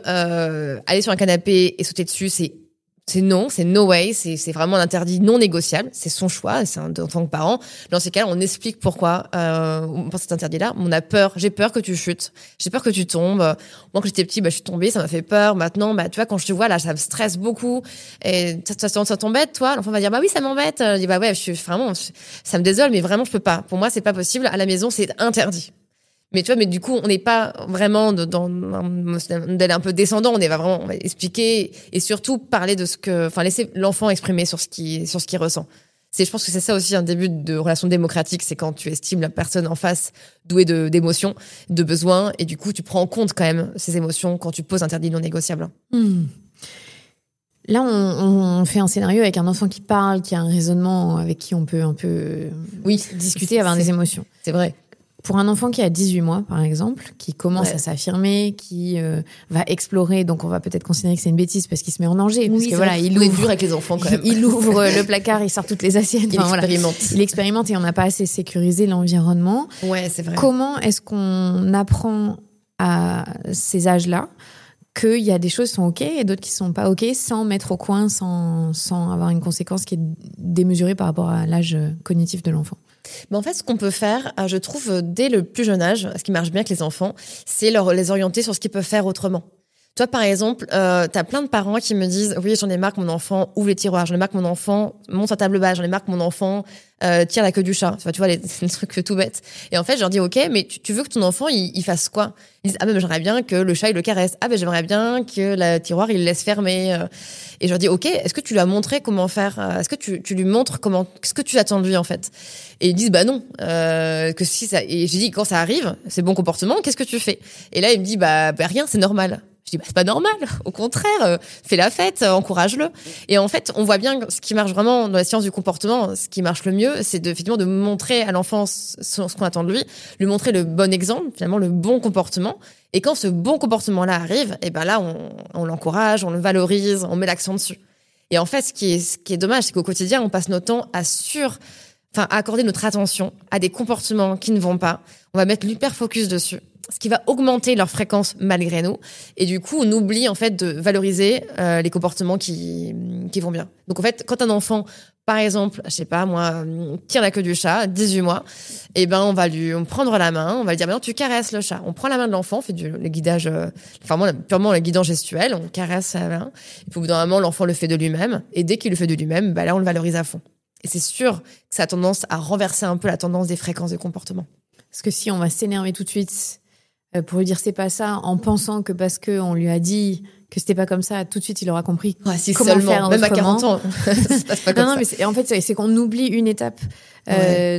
S1: aller sur un canapé et sauter dessus, c'est non, c'est no way, c'est vraiment un interdit non négociable, c'est son choix, c'est en tant que parent. Dans ces cas-là, on explique pourquoi on pense cet interdit-là. On a peur, j'ai peur que tu chutes, j'ai peur que tu tombes. Moi, quand j'étais petit, je suis tombée, ça m'a fait peur. Maintenant, tu vois, quand je te vois là, ça me stresse beaucoup. Et ça t'embête, toi? L'enfant va dire, bah oui, ça m'embête. Je dis, bah ouais, ça me désole, mais vraiment, je peux pas. Pour moi, c'est pas possible. À la maison, c'est interdit. Mais tu vois, mais du coup, on n'est pas vraiment dans un modèle un peu descendant. On va expliquer et surtout parler de laisser l'enfant exprimer sur ce qu'il ressent. Je pense que c'est ça aussi un début de relation démocratique, c'est quand tu estimes la personne en face douée d'émotions, de besoins, et du coup, tu prends en compte quand même ces émotions quand tu poses un interdit non négociable.
S2: Là, on fait un scénario avec un enfant qui parle, qui a un raisonnement avec qui on peut un peu discuter, avoir des émotions.
S1: C'est vrai.
S2: Pour un enfant qui a 18 mois, par exemple, qui commence à s'affirmer, qui va explorer, donc on va peut-être considérer que c'est une bêtise parce qu'il se met en danger. Parce que voilà, il ouvre
S1: avec les enfants quand même.
S2: Il ouvre le placard, il sort toutes les assiettes. Il expérimente et on n'a pas assez sécurisé l'environnement.
S1: Ouais, c'est vrai.
S2: Comment est-ce qu'on apprend à ces âges-là qu'il y a des choses qui sont OK et d'autres qui sont pas OK, sans mettre au coin, sans avoir une conséquence qui est démesurée par rapport à l'âge cognitif de l'enfant?
S1: Mais en fait, ce qu'on peut faire, je trouve, dès le plus jeune âge, ce qui marche bien avec les enfants, c'est les orienter sur ce qu'ils peuvent faire autrement. Toi, par exemple, t'as plein de parents qui me disent « Oui, j'en ai marre que mon enfant ouvre les tiroirs, j'en ai marre que mon enfant monte sa table basse, j'en ai marre que mon enfant tire la queue du chat. » Tu vois, les trucs tout bêtes. Et en fait, je leur dis « Ok, mais tu veux que ton enfant, il fasse quoi ?» Ils disent « Ah ben, j'aimerais bien que le chat, il le caresse. Ah ben, j'aimerais bien que le tiroir, il le laisse fermer. » Et je leur dis « Ok, est-ce que tu lui as montré comment faire? Est-ce que tu lui montres qu'est-ce que tu attends de lui, en fait ?» Et ils disent « Bah non, que si ça... » Et j'ai dit « Quand ça arrive, c'est bon comportement, qu'est-ce que tu fais ?» Et là, il me dit « Bah rien, c'est normal. » Je dis, c'est pas normal. Au contraire, fais la fête, encourage-le. Et en fait, on voit bien ce qui marche vraiment dans la science du comportement. Ce qui marche le mieux, c'est effectivement de montrer à l'enfant ce qu'on attend de lui montrer le bon exemple, finalement, le bon comportement. Et quand ce bon comportement-là arrive, et ben là, on l'encourage, on le valorise, on met l'accent dessus. Et en fait, ce qui est dommage, c'est qu'au quotidien, on passe notre temps à accorder notre attention à des comportements qui ne vont pas. On va mettre l'hyper focus dessus, ce qui va augmenter leur fréquence malgré nous. Et du coup, on oublie en fait de valoriser les comportements qui vont bien. Donc en fait, quand un enfant par exemple, je sais pas moi, tire la queue du chat, 18 mois, et ben on va lui prendre la main, on va lui dire maintenant tu caresses le chat. On prend la main de l'enfant, on fait le guidage, purement le guidage gestuel, on caresse la main. Et puis au bout d'un moment, l'enfant le fait de lui-même, et dès qu'il le fait de lui-même, bah là on le valorise à fond. Et c'est sûr que ça a tendance à renverser un peu la tendance des fréquences de comportement.
S2: Parce que si on va s'énerver tout de suite pour lui dire c'est pas ça, en pensant que parce qu'on lui a dit que c'était pas comme ça, tout de suite il aura compris
S1: si
S2: comment
S1: seulement,
S2: faire
S1: même
S2: autrement.
S1: à 40 ans, ça se passe pas comme ça.
S2: Mais en fait c'est qu'on oublie une étape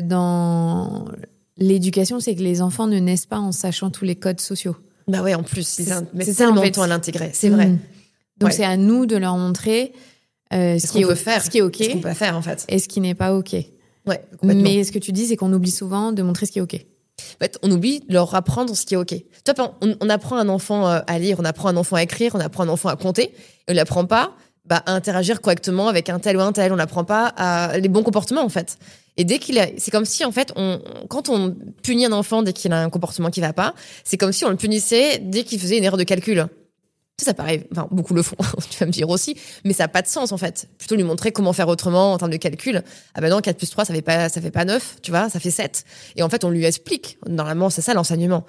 S2: dans l'éducation, c'est que les enfants ne naissent pas en sachant tous les codes sociaux.
S1: Bah ouais, en plus, c'est
S2: tellement
S1: longtemps à l'intégrer, c'est vrai.
S2: Donc c'est à nous de leur montrer ce qui est OK,
S1: ce qu'on peut faire en fait,
S2: et ce qui n'est pas OK.
S1: Ouais,
S2: mais ce que tu dis, c'est qu'on oublie souvent de montrer ce qui est OK.
S1: En fait, on oublie de leur apprendre ce qui est OK. On apprend un enfant à lire, on apprend un enfant à écrire, on apprend un enfant à compter, et on ne l'apprend pas à interagir correctement avec un tel ou un tel. On n'apprend pas les bons comportements, en fait. Et c'est comme si, en fait, quand on punit un enfant dès qu'il a un comportement qui ne va pas, c'est comme si on le punissait dès qu'il faisait une erreur de calcul. Ça paraît, beaucoup le font, tu vas me dire aussi, mais ça n'a pas de sens, en fait. Plutôt lui montrer comment faire autrement en termes de calcul. Ah ben non, 4 plus 3, ça fait pas 9, tu vois, ça fait 7. Et en fait, on lui explique. Normalement, c'est ça l'enseignement.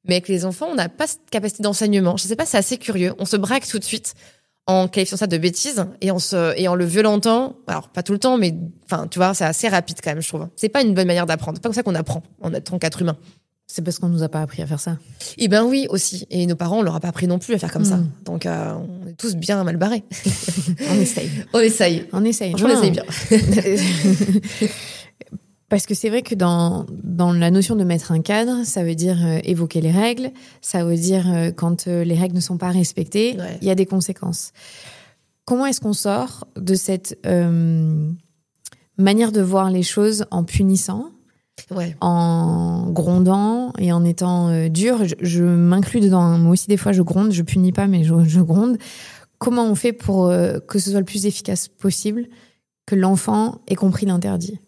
S1: Mais avec les enfants, on n'a pas cette capacité d'enseignement. Je sais pas, c'est assez curieux. On se braque tout de suite en qualifiant ça de bêtise et en le violentant. Alors, pas tout le temps, mais, tu vois, c'est assez rapide quand même, je trouve. C'est pas une bonne manière d'apprendre. C'est pas comme ça qu'on apprend en tant qu'être humain.
S2: C'est parce qu'on nous a pas appris à faire ça.
S1: Eh ben oui, aussi. Et nos parents, on leur a pas appris non plus à faire comme ça. Donc, on est tous bien mal barrés.
S2: On essaye.
S1: On essaye.
S2: On essaye bien. Parce que c'est vrai que dans la notion de mettre un cadre, ça veut dire évoquer les règles, ça veut dire quand les règles ne sont pas respectées, il y a des conséquences. Comment est-ce qu'on sort de cette manière de voir les choses en punissant, en grondant et en étant dur? Je m'inclus dedans. Moi aussi, des fois, je gronde. Je punis pas, mais je gronde. Comment on fait pour que ce soit le plus efficace possible, que l'enfant ait compris l'interdit?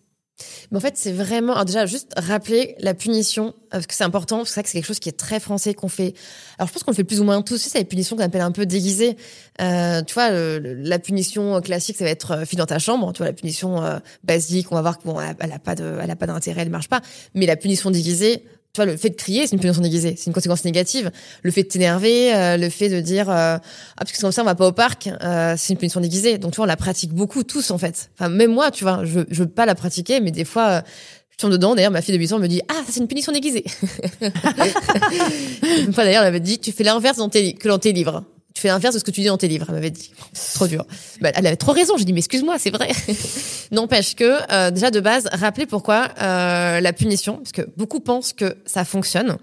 S1: Mais en fait, c'est vraiment... Alors déjà, juste rappeler la punition, parce que c'est important, parce que c'est quelque chose qui est très français, qu'on fait... Alors, je pense qu'on le fait plus ou moins tous, c'est la punition qu'on appelle un peu déguisée. Tu vois, la punition classique, ça va être file dans ta chambre. Tu vois, la punition basique, on va voir qu'elle a pas d'intérêt, elle marche pas. Mais la punition déguisée... Tu vois, le fait de crier, c'est une punition déguisée, c'est une conséquence négative. Le fait de t'énerver, le fait de dire parce que comme ça on va pas au parc, c'est une punition déguisée. Donc tu vois, on la pratique beaucoup tous en fait. Enfin même moi, tu vois, je veux pas la pratiquer, mais des fois je tombe dedans. D'ailleurs, ma fille de 8 ans me dit ça c'est une punition déguisée. Une fois d'ailleurs, elle m'avait dit tu fais l'inverse que dans tes livres. Tu fais l'inverse de ce que tu dis dans tes livres, elle m'avait dit. Trop dur. Elle avait trop raison. J'ai dit, mais excuse-moi, c'est vrai. N'empêche que, déjà de base, rappeler pourquoi la punition, parce que beaucoup pensent que ça fonctionne.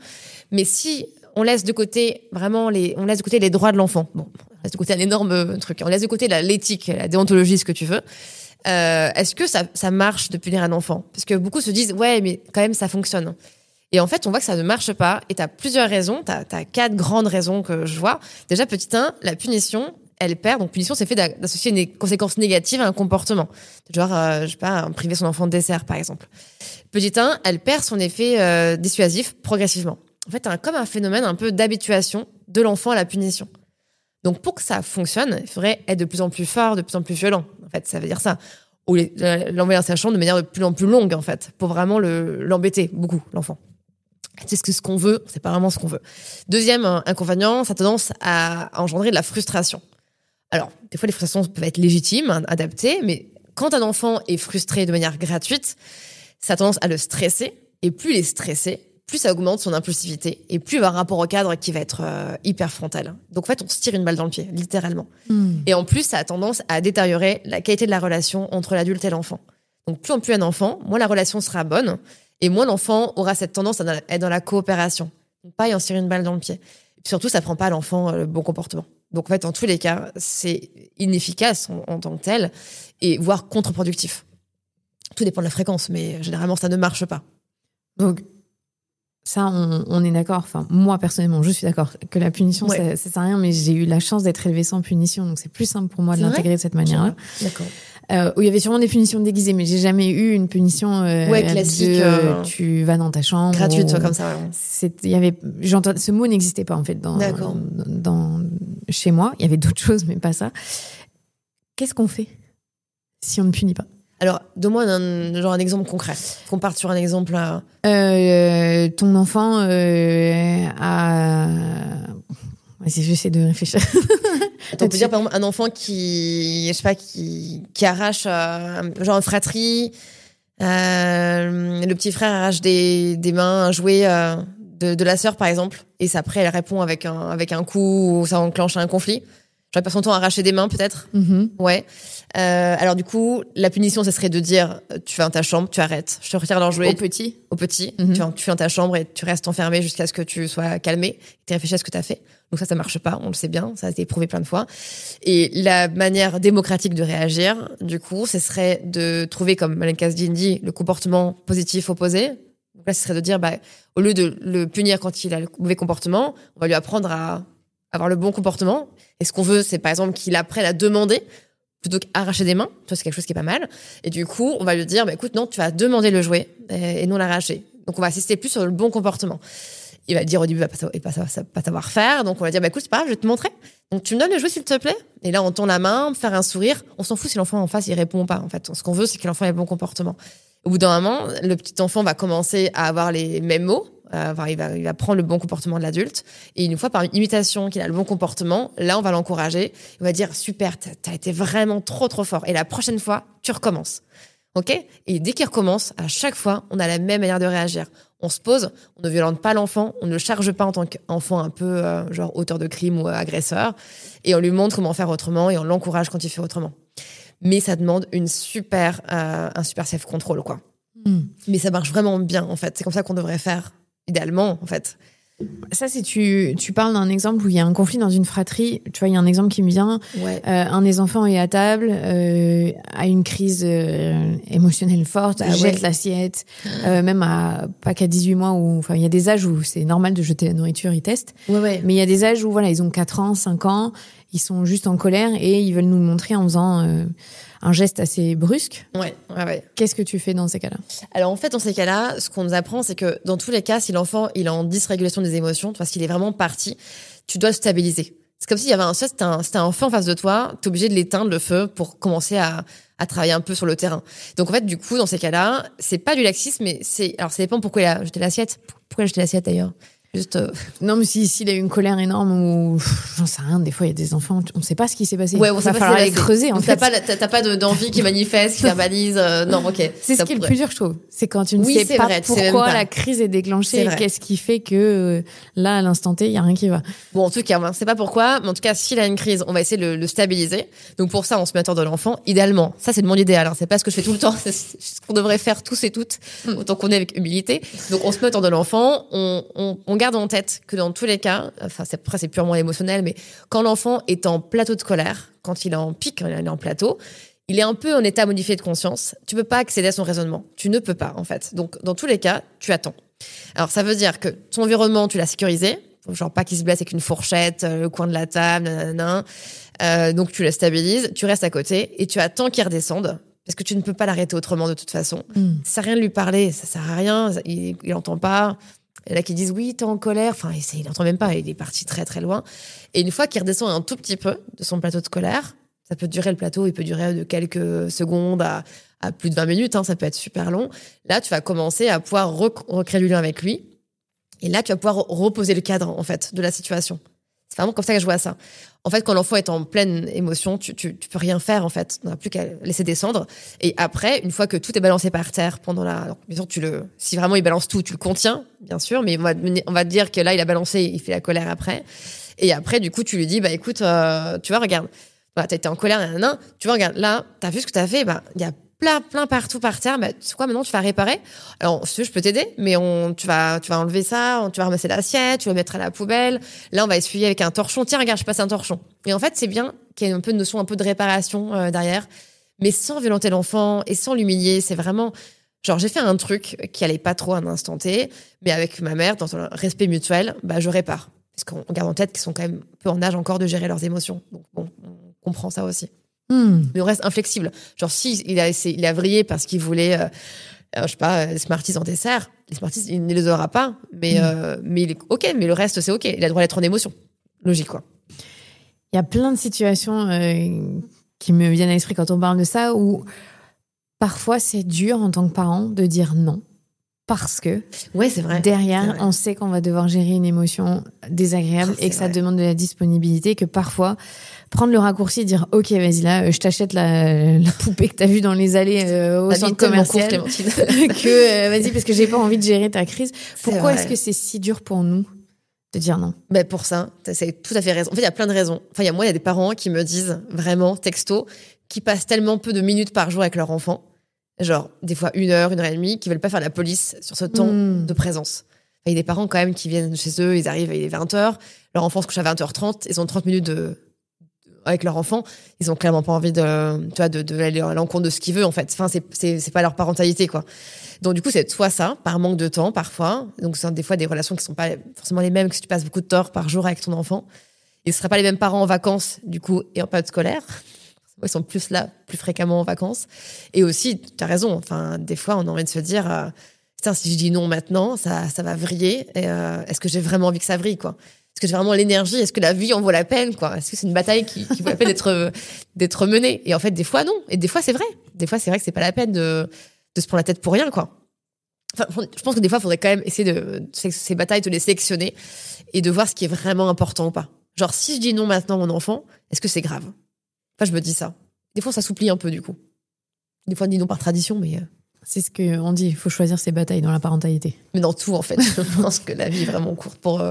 S1: Mais si on laisse de côté les droits de l'enfant, on laisse de côté un énorme truc, on laisse de côté l'éthique, la déontologie, ce que tu veux, est-ce que ça marche de punir un enfant? Parce que beaucoup se disent, ouais, mais quand même, ça fonctionne. Et en fait, on voit que ça ne marche pas. Et tu as plusieurs raisons. Tu as 4 grandes raisons que je vois. Déjà, petit 1, la punition, elle perd. Donc, punition, c'est fait d'associer une conséquence négative à un comportement. Genre, je sais pas, priver son enfant de dessert, par exemple. Petit 1, elle perd son effet dissuasif progressivement. En fait, comme un phénomène un peu d'habituation de l'enfant à la punition. Donc, pour que ça fonctionne, il faudrait être de plus en plus fort, de plus en plus violent. En fait, ça veut dire ça. Ou l'envoyer dans sa chambre de manière de plus en plus longue, en fait, pour vraiment l'embêter beaucoup, l'enfant. C'est ce qu'on veut, c'est pas vraiment ce qu'on veut. Deuxième inconvénient, ça a tendance à engendrer de la frustration. Alors, des fois, les frustrations peuvent être légitimes, adaptées, mais quand un enfant est frustré de manière gratuite, ça a tendance à le stresser. Et plus il est stressé, plus ça augmente son impulsivité. Et plus il va avoir un rapport au cadre qui va être hyper frontal. Donc, en fait, on se tire une balle dans le pied, littéralement. Et en plus, ça a tendance à détériorer la qualité de la relation entre l'adulte et l'enfant. Donc, plus en plus un enfant, moins la relation sera bonne. Et moins l'enfant aura cette tendance à être dans la coopération. Pas y en tirer une balle dans le pied. Et puis surtout, ça prend pas à l'enfant le bon comportement. Donc en fait, en tous les cas, c'est inefficace en tant que tel et voire contre-productif. Tout dépend de la fréquence, mais généralement, ça ne marche pas.
S2: Donc, ça, on est d'accord. Enfin, moi, personnellement, je suis d'accord que la punition, ça sert à rien, mais j'ai eu la chance d'être élevée sans punition, donc c'est plus simple pour moi de l'intégrer de cette manière-là.
S1: D'accord.
S2: Où il y avait sûrement des punitions déguisées, mais j'ai jamais eu une punition
S1: classique.
S2: Tu vas dans ta chambre.
S1: Gratuite, comme ça.
S2: Ce mot n'existait pas, en fait, chez moi. Il y avait d'autres choses, mais pas ça. Qu'est-ce qu'on fait si on ne punit pas?
S1: Alors, donne-moi un exemple concret. Qu'on parte sur un exemple.
S2: Ton enfant a... J'essaie de réfléchir.
S1: On peut dire, par exemple, un enfant qui arrache, genre une fratrie. Le petit frère arrache des mains un jouet de la sœur, par exemple. Et après, elle répond avec un coup où ça enclenche un conflit. J'aurais pas son temps à arracher des mains, peut-être. Ouais. Alors, du coup, la punition, ce serait de dire, tu vas dans ta chambre, tu arrêtes. Je te retire leur jouet. Au petit. Tu vas dans ta chambre et tu restes enfermé jusqu'à ce que tu sois calmé. Tu réfléchis à ce que tu as fait. Donc ça marche pas, on le sait bien. Ça a été prouvé plein de fois. Et la manière démocratique de réagir, du coup, ce serait de trouver, comme Malène Kasdin dit, le comportement positif opposé. Donc là, ce serait de dire, au lieu de le punir quand il a le mauvais comportement, on va lui apprendre à avoir le bon comportement. Et ce qu'on veut, c'est par exemple qu'il apprenne à demander plutôt qu'arracher des mains. Ça, c'est quelque chose qui est pas mal. Et du coup, on va lui dire, écoute, non, tu vas demander le jouet et non l'arracher. Donc, on va insister plus sur le bon comportement. Il va dire au début, il va pas savoir faire. Donc, on va dire, écoute, c'est pas grave, je vais te montrer. Donc, tu me donnes le jouet, s'il te plaît. Et là, on tourne la main, faire un sourire. On s'en fout si l'enfant en face, il répond pas, en fait. Ce qu'on veut, c'est que l'enfant ait le bon comportement. Au bout d'un moment, le petit enfant va commencer à avoir les mêmes mots. Il va prendre le bon comportement de l'adulte. Et une fois, par imitation qu'il a le bon comportement, là, on va l'encourager. On va dire, super, t'as été vraiment trop, trop fort. Et la prochaine fois, tu recommences. OK? Et dès qu'il recommence, à chaque fois, on a la même manière de réagir. On se pose, on ne violente pas l'enfant, on ne le charge pas en tant qu'enfant un peu genre auteur de crime ou agresseur. Et on lui montre comment faire autrement et on l'encourage quand il fait autrement. Mais ça demande un super self-control, quoi. Mais ça marche vraiment bien, en fait. C'est comme ça qu'on devrait faire, idéalement, en fait.
S2: Ça, c'est tu parles d'un exemple où il y a un conflit dans une fratrie. Tu vois, il y a un exemple qui me vient.
S1: Ouais.
S2: Un des enfants est à table, a une crise émotionnelle forte, jette l'assiette, même pas qu'à 18 mois où, enfin, il y a des âges où c'est normal de jeter la nourriture, ils testent.
S1: Ouais.
S2: Mais il y a des âges où, voilà, ils ont 4 ans, 5 ans, ils sont juste en colère et ils veulent nous le montrer en faisant un geste assez brusque.
S1: Ouais.
S2: Qu'est-ce que tu fais dans ces cas-là?
S1: Alors, en fait, dans ces cas-là, ce qu'on nous apprend, c'est que dans tous les cas, si l'enfant, il est en dysrégulation des émotions, parce qu'il est vraiment parti, tu dois le stabiliser. C'est comme s'il y avait c'était un feu en face de toi, t'es obligé de l'éteindre, le feu, pour commencer à travailler un peu sur le terrain. Donc, en fait, du coup, dans ces cas-là, c'est pas du laxisme, mais alors, ça dépend pourquoi il a jeté l'assiette. Pourquoi il a jeté l'assiette, d'ailleurs? Juste
S2: Non, mais s'il a eu une colère énorme ou j'en sais rien, des fois il y a des enfants, on sait pas ce qui s'est passé.
S1: Ouais, on
S2: va falloir aller creuser. En fait,
S1: t'as pas d'envie qui manifeste, qui verbalise. Non, ok.
S2: C'est ce qui est le plus dur, je trouve. C'est quand tu ne sais pas pourquoi la crise est déclenchée. Qu'est-ce qui fait que là, à l'instant T, il y a rien qui va.
S1: Bon, en tout cas, on sait pas pourquoi, mais en tout cas, s'il a une crise, on va essayer de le stabiliser. Donc pour ça, on se met à tort de l'enfant. Idéalement, ça c'est le monde idéal. C'est pas ce que je fais tout le temps. C'est ce qu'on devrait faire tous et toutes, autant qu'on est avec humilité. Donc on se met à tort de l'enfant. On garde en tête que dans tous les cas, enfin après c'est purement émotionnel, mais quand l'enfant est en plateau de colère, quand il est en pic, quand il est en plateau, il est un peu en état modifié de conscience. Tu peux pas accéder à son raisonnement. Tu ne peux pas, en fait. Donc dans tous les cas, tu attends. Alors ça veut dire que ton environnement, tu l'as sécurisé, genre pas qu'il se blesse avec une fourchette, le coin de la table, donc tu le stabilises, tu restes à côté et tu attends qu'il redescende. Parce que tu ne peux pas l'arrêter autrement de toute façon. Ça sert à rien de lui parler, ça sert à rien, il entend pas. Il y en a qui disent oui, t'es en colère. Enfin, il n'entend même pas, il est parti très très loin. Et une fois qu'il redescend un tout petit peu de son plateau de colère, ça peut durer le plateau, il peut durer de quelques secondes à plus de 20 minutes, ça peut être super long. Là, tu vas commencer à pouvoir recréer du lien avec lui. Et là, tu vas pouvoir reposer le cadre, en fait, de la situation. C'est vraiment comme ça que je vois ça. En fait, quand l'enfant est en pleine émotion, tu peux rien faire, en fait. On n'a plus qu'à laisser descendre. Et après, une fois que tout est balancé par terre alors, bien sûr, si vraiment il balance tout, tu le contiens, bien sûr, mais on va te dire que là, il a balancé, il fait la colère après. Et après, du coup, tu lui dis, écoute, tu vois, regarde, t'as été en colère, tu vois, regarde, là, t'as vu ce que t'as fait, il y a plein partout par terre. Tu sais quoi, maintenant, tu vas réparer. Alors, si tu veux, je peux t'aider, mais tu vas enlever ça, tu vas ramasser l'assiette, tu vas mettre à la poubelle. Là, on va essuyer avec un torchon. Tiens, regarde, je passe un torchon. Et en fait, c'est bien qu'il y ait un peu de notion, un peu de réparation derrière, mais sans violenter l'enfant et sans l'humilier. C'est vraiment, genre, j'ai fait un truc qui allait pas trop à un instant T, mais avec ma mère, dans un respect mutuel, je répare. Parce qu'on garde en tête qu'ils sont quand même un peu en âge encore de gérer leurs émotions. Donc, bon, on comprend ça aussi. Mais on reste inflexible. Genre, si il a vrillé parce qu'il voulait, je sais pas, des Smarties en dessert, les Smarties, il ne les aura pas. Mais il est OK, mais le reste, c'est OK. Il a le droit d'être en émotion. Logique, quoi.
S2: Il y a plein de situations qui me viennent à l'esprit quand on parle de ça, où parfois c'est dur en tant que parent de dire non. Parce que
S1: ouais, c'est vrai.
S2: Derrière,
S1: c'est vrai.
S2: on sait qu'on va devoir gérer une émotion désagréable et que ça demande de la disponibilité, que parfois, prendre le raccourci et dire « Ok, vas-y, là, je t'achète la poupée que t'as vue dans les allées au centre commercial. Que vas-y, parce que j'ai pas envie de gérer ta crise. » Pourquoi est-ce que c'est si dur pour nous de dire non?
S1: Ben pour ça, c'est tout à fait raison. En fait, il y a plein de raisons. Enfin, il y a des parents qui me disent vraiment, texto, qui passent tellement peu de minutes par jour avec leur enfant. Genre, des fois 1 heure, 1h30, qui veulent pas faire la police sur ce temps de présence. Il y a des parents quand même qui viennent chez eux, ils arrivent, il est 20h, leur enfant se couche à 20h30, ils ont 30 minutes avec leur enfant, ils ont clairement pas envie d'aller à l'encontre de ce qu'ils veulent, en fait. Enfin, c'est pas leur parentalité, quoi. Donc, du coup, c'est soit ça, par manque de temps, parfois. Donc, c'est des fois des relations qui sont pas forcément les mêmes, que si tu passes beaucoup de temps par jour avec ton enfant. Ils ne seraient pas les mêmes parents en vacances, du coup, et en période scolaire. Ils sont plus là, plus fréquemment en vacances. Et aussi, tu as raison, enfin, des fois, on a envie de se dire, putain, si je dis non maintenant, ça va vriller. Est-ce que j'ai vraiment envie que ça vrille, quoi? Est-ce que j'ai vraiment l'énergie? Est-ce que la vie en vaut la peine, quoi? Est-ce que c'est une bataille qui vaut la peine d'être menée? Et en fait, des fois, non. Et des fois, c'est vrai. Des fois, c'est vrai que c'est pas la peine de se prendre la tête pour rien, quoi. Enfin, je pense que des fois, il faudrait quand même essayer ces batailles, de les sélectionner et de voir ce qui est vraiment important ou pas. Genre, si je dis non maintenant à mon enfant, est-ce que c'est grave? Enfin, je me dis ça. Des fois, ça s'oublie un peu, du coup. Des fois, on dit non par tradition, mais...
S2: C'est ce qu'on dit, il faut choisir ses batailles dans la parentalité.
S1: Mais dans tout, en fait. Je pense que la vie est vraiment courte pour...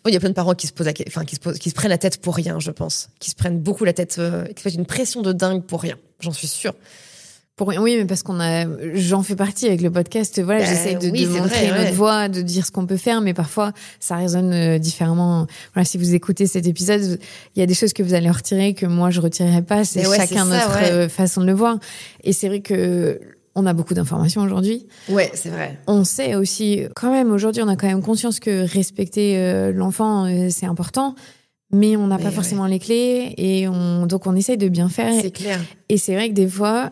S1: Il y a plein de parents qui se prennent la tête pour rien, je pense. Qui se prennent beaucoup la tête, qui se mettent une pression de dingue pour rien. J'en suis sûre.
S2: Pour rien, oui, mais parce j'en fais partie avec le podcast. Voilà, j'essaie de montrer notre voix, de dire ce qu'on peut faire, mais parfois ça résonne différemment. Voilà, si vous écoutez cet épisode, il y a des choses que vous allez retirer que moi je retirerai pas. C'est chacun notre façon de le voir. Et c'est vrai que on a beaucoup d'informations aujourd'hui.
S1: Ouais, c'est vrai.
S2: On sait aussi, quand même, aujourd'hui, on a quand même conscience que respecter l'enfant, c'est important. Mais on n'a pas forcément les clés. Et donc on essaye de bien faire.
S1: C'est clair.
S2: Et c'est vrai que des fois,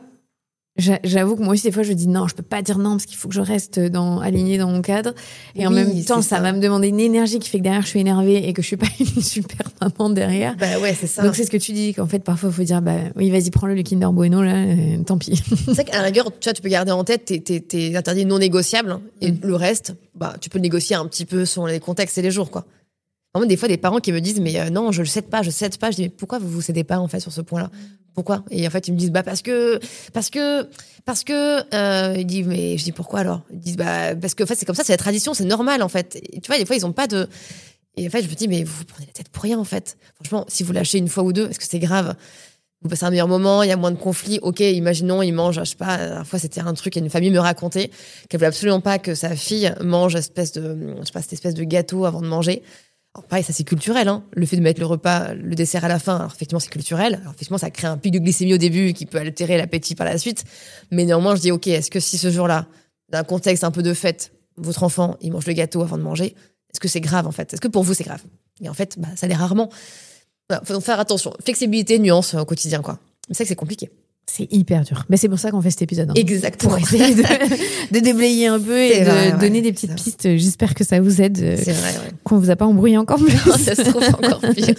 S2: j'avoue que moi aussi, des fois, je dis non, je peux pas dire non parce qu'il faut que je reste alignée dans mon cadre. Et en même temps, ça va me demander une énergie qui fait que derrière, je suis énervée et que je suis pas une super maman derrière.
S1: Bah ouais, c'est ça.
S2: Donc, c'est ce que tu dis, qu'en fait, parfois, il faut dire, bah oui, vas-y, prends-le, le Kinder Bueno, là, tant pis.
S1: C'est vrai qu'à la rigueur, tu vois, tu peux garder en tête tes interdits non négociables. Hein, et le reste, bah, tu peux le négocier un petit peu selon les contextes et les jours, quoi. Vraiment, des fois, des parents qui me disent, mais non, je le cède pas. Je dis, mais pourquoi vous cédez pas, en fait, sur ce point-là? Pourquoi? Et en fait, ils me disent, bah, parce que, ils disent, mais je dis, pourquoi alors? Ils disent, bah, parce que, en fait, c'est comme ça, c'est la tradition, c'est normal, en fait. Et tu vois, des fois, ils ont pas de, et en fait, je me dis, mais vous prenez la tête pour rien, en fait. Franchement, si vous lâchez une fois ou deux, est-ce que c'est grave? Vous passez un meilleur moment, il y a moins de conflits. Ok, imaginons, ils mangent, je sais pas, la dernière fois, c'était un truc, une famille me racontait qu'elle voulait absolument pas que sa fille mange cette espèce de gâteau avant de manger. Alors pareil, ça c'est culturel, hein. Le fait de mettre le dessert à la fin, alors effectivement c'est culturel. Alors effectivement ça crée un pic de glycémie au début qui peut altérer l'appétit par la suite. Mais néanmoins je dis ok, est-ce que si ce jour-là, dans un contexte un peu de fête, votre enfant il mange le gâteau avant de manger, est-ce que c'est grave en fait? Est-ce que pour vous c'est grave? Et en fait, bah, ça l'est rarement. Voilà, faut donc faire attention. Flexibilité, nuance au quotidien, quoi. Mais c'est vrai que c'est compliqué.
S2: C'est hyper dur. Mais c'est pour ça qu'on fait cet épisode. Hein.
S1: Exactement.
S2: Pour essayer de déblayer un peu et de donner des petites pistes. J'espère que ça vous aide.
S1: C'est vrai, ouais.
S2: Qu'on vous a pas embrouillé encore plus.
S1: Non, ça se trouve encore pire.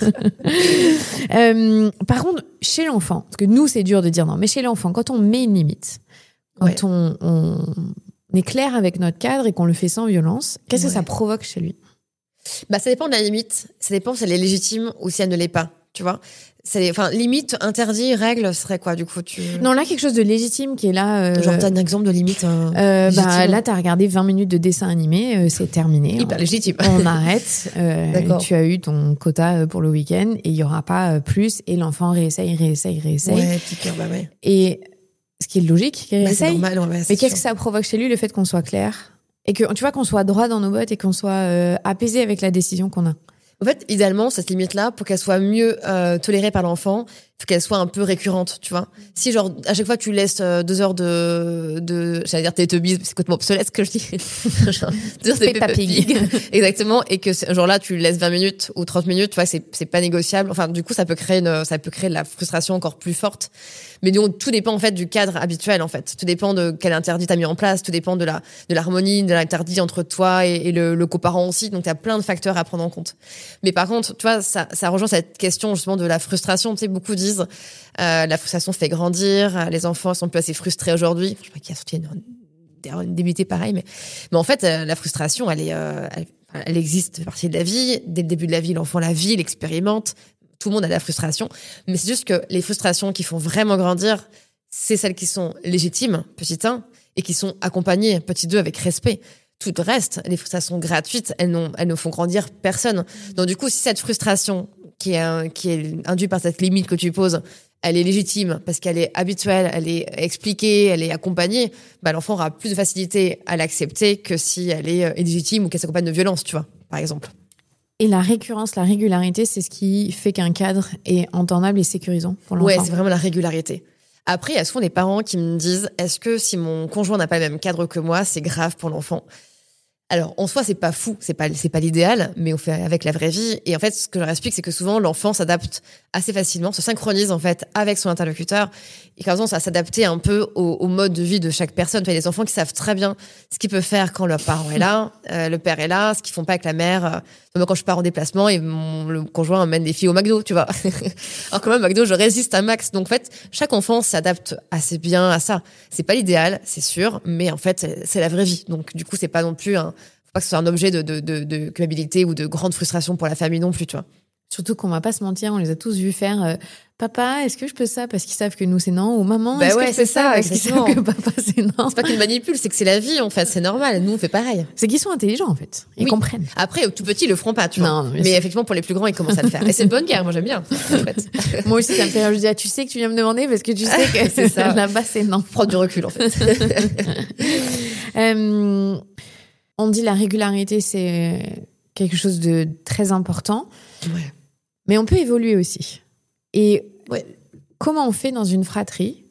S2: Par contre, chez l'enfant, parce que nous, c'est dur de dire non, mais chez l'enfant, quand on met une limite, quand on est clair avec notre cadre et qu'on le fait sans violence, qu'est-ce que ça provoque chez lui?
S1: Bah, ça dépend de la limite. Ça dépend si elle est légitime ou si elle ne l'est pas. Tu vois? Limite, interdit, règle, serait quoi, du coup,
S2: Non, là, quelque chose de légitime qui est là.
S1: Genre, t'as un exemple de limite
S2: là, t'as regardé 20 minutes de dessin animé, c'est terminé.
S1: Hyper légitime.
S2: On arrête. Tu as eu ton quota pour le week-end et il y aura pas plus. Et l'enfant réessaye.
S1: Ouais, petit cœur, bah ouais.
S2: Et ce qui est logique, qu'il réessaye.
S1: C'est normal, ouais,
S2: mais qu'est-ce que ça provoque chez lui, le fait qu'on soit clair? Et que, tu vois, qu'on soit droit dans nos bottes et qu'on soit apaisé avec la décision qu'on a.
S1: En fait, idéalement, cette limite-là, pour qu'elle soit mieux tolérée par l'enfant, il faut qu'elle soit un peu récurrente, tu vois. Si, genre, à chaque fois, tu laisses 2 heures j'allais dire Teletubbies, c'est complètement obsolète ce que je dis. 2 heures de Peppa Pig. Exactement. Et que, genre là, tu laisses 20 minutes ou 30 minutes, tu vois, c'est pas négociable. Enfin, du coup, ça peut créer de la frustration encore plus forte. Mais donc, tout dépend, en fait, du cadre habituel, en fait. Tout dépend de quel interdit t'as mis en place. Tout dépend de l'harmonie, de l'interdit entre toi et le coparent aussi. Donc, t'as plein de facteurs à prendre en compte. Mais par contre, tu vois, ça rejoint cette question, justement, de la frustration. Tu sais, beaucoup disent, disent. La frustration fait grandir. Les enfants sont plus assez frustrés aujourd'hui. Je crois qu'il y a sorti une débutée pareil, mais en fait, la frustration, elle existe, fait partie de la vie. Dès le début de la vie, l'enfant la vit, l'expérimente. Tout le monde a de la frustration. Mais c'est juste que les frustrations qui font vraiment grandir, c'est celles qui sont légitimes, petit 1, et qui sont accompagnées, petit 2, avec respect. Tout le reste, les frustrations gratuites, elles ne font grandir personne. Donc du coup, si cette frustration qui est induite par cette limite que tu poses, elle est légitime parce qu'elle est habituelle, elle est expliquée, elle est accompagnée, l'enfant aura plus de facilité à l'accepter que si elle est illégitime ou qu'elle s'accompagne de violence, tu vois, par exemple.
S2: Et la récurrence, la régularité, c'est ce qui fait qu'un cadre est entendable et sécurisant pour l'enfant.
S1: Ouais, c'est vraiment la régularité. Après, il y a souvent des parents qui me disent « Est-ce que si mon conjoint n'a pas le même cadre que moi, c'est grave pour l'enfant ?» Alors, en soi, c'est pas fou, c'est pas l'idéal, mais on fait avec la vraie vie. Et en fait, ce que je leur explique, c'est que souvent, l'enfant s'adapte assez facilement, se synchronise, en fait, avec son interlocuteur. Et quand on ça s'adapter un peu au mode de vie de chaque personne. Il y a des enfants qui savent très bien ce qu'ils peuvent faire quand leur parent est là, le père est là, ce qu'ils font pas avec la mère. Moi, quand je pars en déplacement, et le conjoint emmène les filles au McDo, tu vois. Alors quand même, McDo, je résiste à max. Donc, en fait, chaque enfant s'adapte assez bien à ça. C'est pas l'idéal, c'est sûr, mais en fait, c'est la vraie vie. Donc, du coup, c'est pas non plus faut pas que ce soit un objet de culpabilité ou de grande frustration pour la famille non plus, tu vois.
S2: Surtout qu'on va pas se mentir, on les a tous vus faire papa, est-ce que je peux ça parce qu'ils savent que nous c'est non, ou maman, est-ce que je peux ça parce qu'ils savent que papa c'est non.
S1: C'est pas qu'ils manipulent, c'est que c'est la vie en fait, c'est normal. Nous on fait pareil.
S2: C'est qu'ils sont intelligents en fait, ils comprennent.
S1: Après tout petit ils le feront pas, tu vois. Non, mais effectivement pour les plus grands ils commencent à le faire. Et c'est une bonne guerre, moi j'aime bien. En fait.
S2: Moi aussi ça me fait rire, je dis tu sais que tu viens me demander parce que tu sais que c'est ça. Là-bas c'est non.
S1: Prends du recul en fait.
S2: On dit la régularité c'est quelque chose de très important.
S1: Ouais.
S2: Mais on peut évoluer aussi. Et comment on fait dans une fratrie,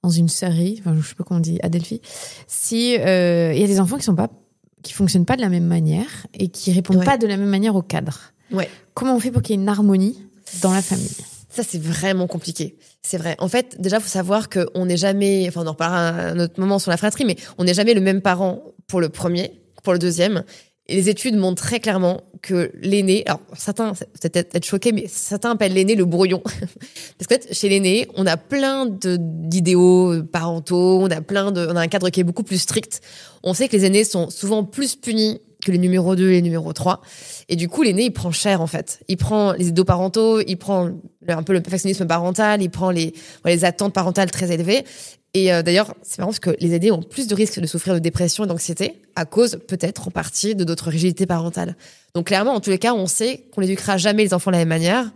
S2: dans une sœurie, enfin, je sais pas comment on dit, Adelphi, si y a des enfants qui fonctionnent pas de la même manière et qui répondent pas de la même manière au cadre.
S1: Ouais.
S2: Comment on fait pour qu'il y ait une harmonie dans la famille ?
S1: Ça, c'est vraiment compliqué. C'est vrai. En fait, déjà, faut savoir qu'on n'est jamais, enfin, on en reparlera à un autre moment sur la fratrie, mais on n'est jamais le même parent pour le premier, pour le deuxième. Et les études montrent très clairement que l'aîné, alors certains, peut-être être choqués, mais certains appellent l'aîné le brouillon. Parce que chez l'aîné, on a plein d'idéaux parentaux, on a un cadre qui est beaucoup plus strict. On sait que les aînés sont souvent plus punis que les numéros 2 et les numéros 3. Et du coup, l'aîné, il prend cher, en fait. Il prend les idéaux parentaux, il prend un peu le perfectionnisme parental, il prend les attentes parentales très élevées. Et d'ailleurs, c'est marrant parce que les aînés ont plus de risques de souffrir de dépression et d'anxiété à cause, peut-être, en partie, de d'autres rigidités parentales. Donc clairement, en tous les cas, on sait qu'on n'éduquera jamais les enfants de la même manière,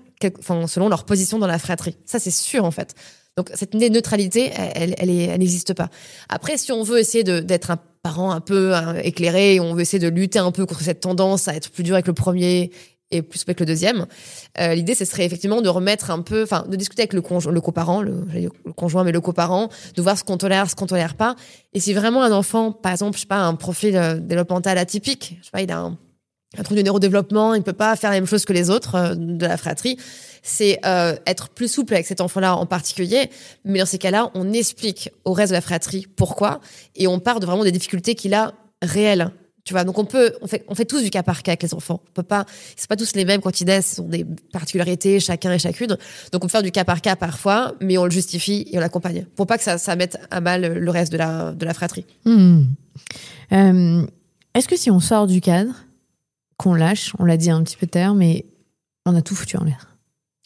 S1: selon leur position dans la fratrie. Ça, c'est sûr, en fait. Donc cette neutralité, elle n'existe pas. Après, si on veut essayer d'être un parent un peu éclairé, on veut essayer de lutter un peu contre cette tendance à être plus dur avec le premier et plus avec le deuxième, l'idée, ce serait effectivement de remettre un peu, enfin, de discuter avec le coparent, le conjoint, mais le coparent, de voir ce qu'on tolère, ce qu'on tolère pas. Et si vraiment un enfant, par exemple, je sais pas, un profil développemental atypique, je sais pas, il a un trouble du neurodéveloppement, il ne peut pas faire la même chose que les autres de la fratrie, c'est être plus souple avec cet enfant-là en particulier. Mais dans ces cas-là, on explique au reste de la fratrie pourquoi, et on part de vraiment des difficultés qu'il a réelles. Tu vois, donc on fait tous du cas par cas avec les enfants. On peut pas, c'est pas tous les mêmes quand ils naissent, ils ont des particularités chacun et chacune. Donc on peut faire du cas par cas parfois, mais on le justifie et on l'accompagne pour pas que ça mette à mal le reste de la fratrie.
S2: Est-ce que si on sort du cadre, qu'on lâche, on l'a dit un petit peu tard, mais on a tout foutu en l'air?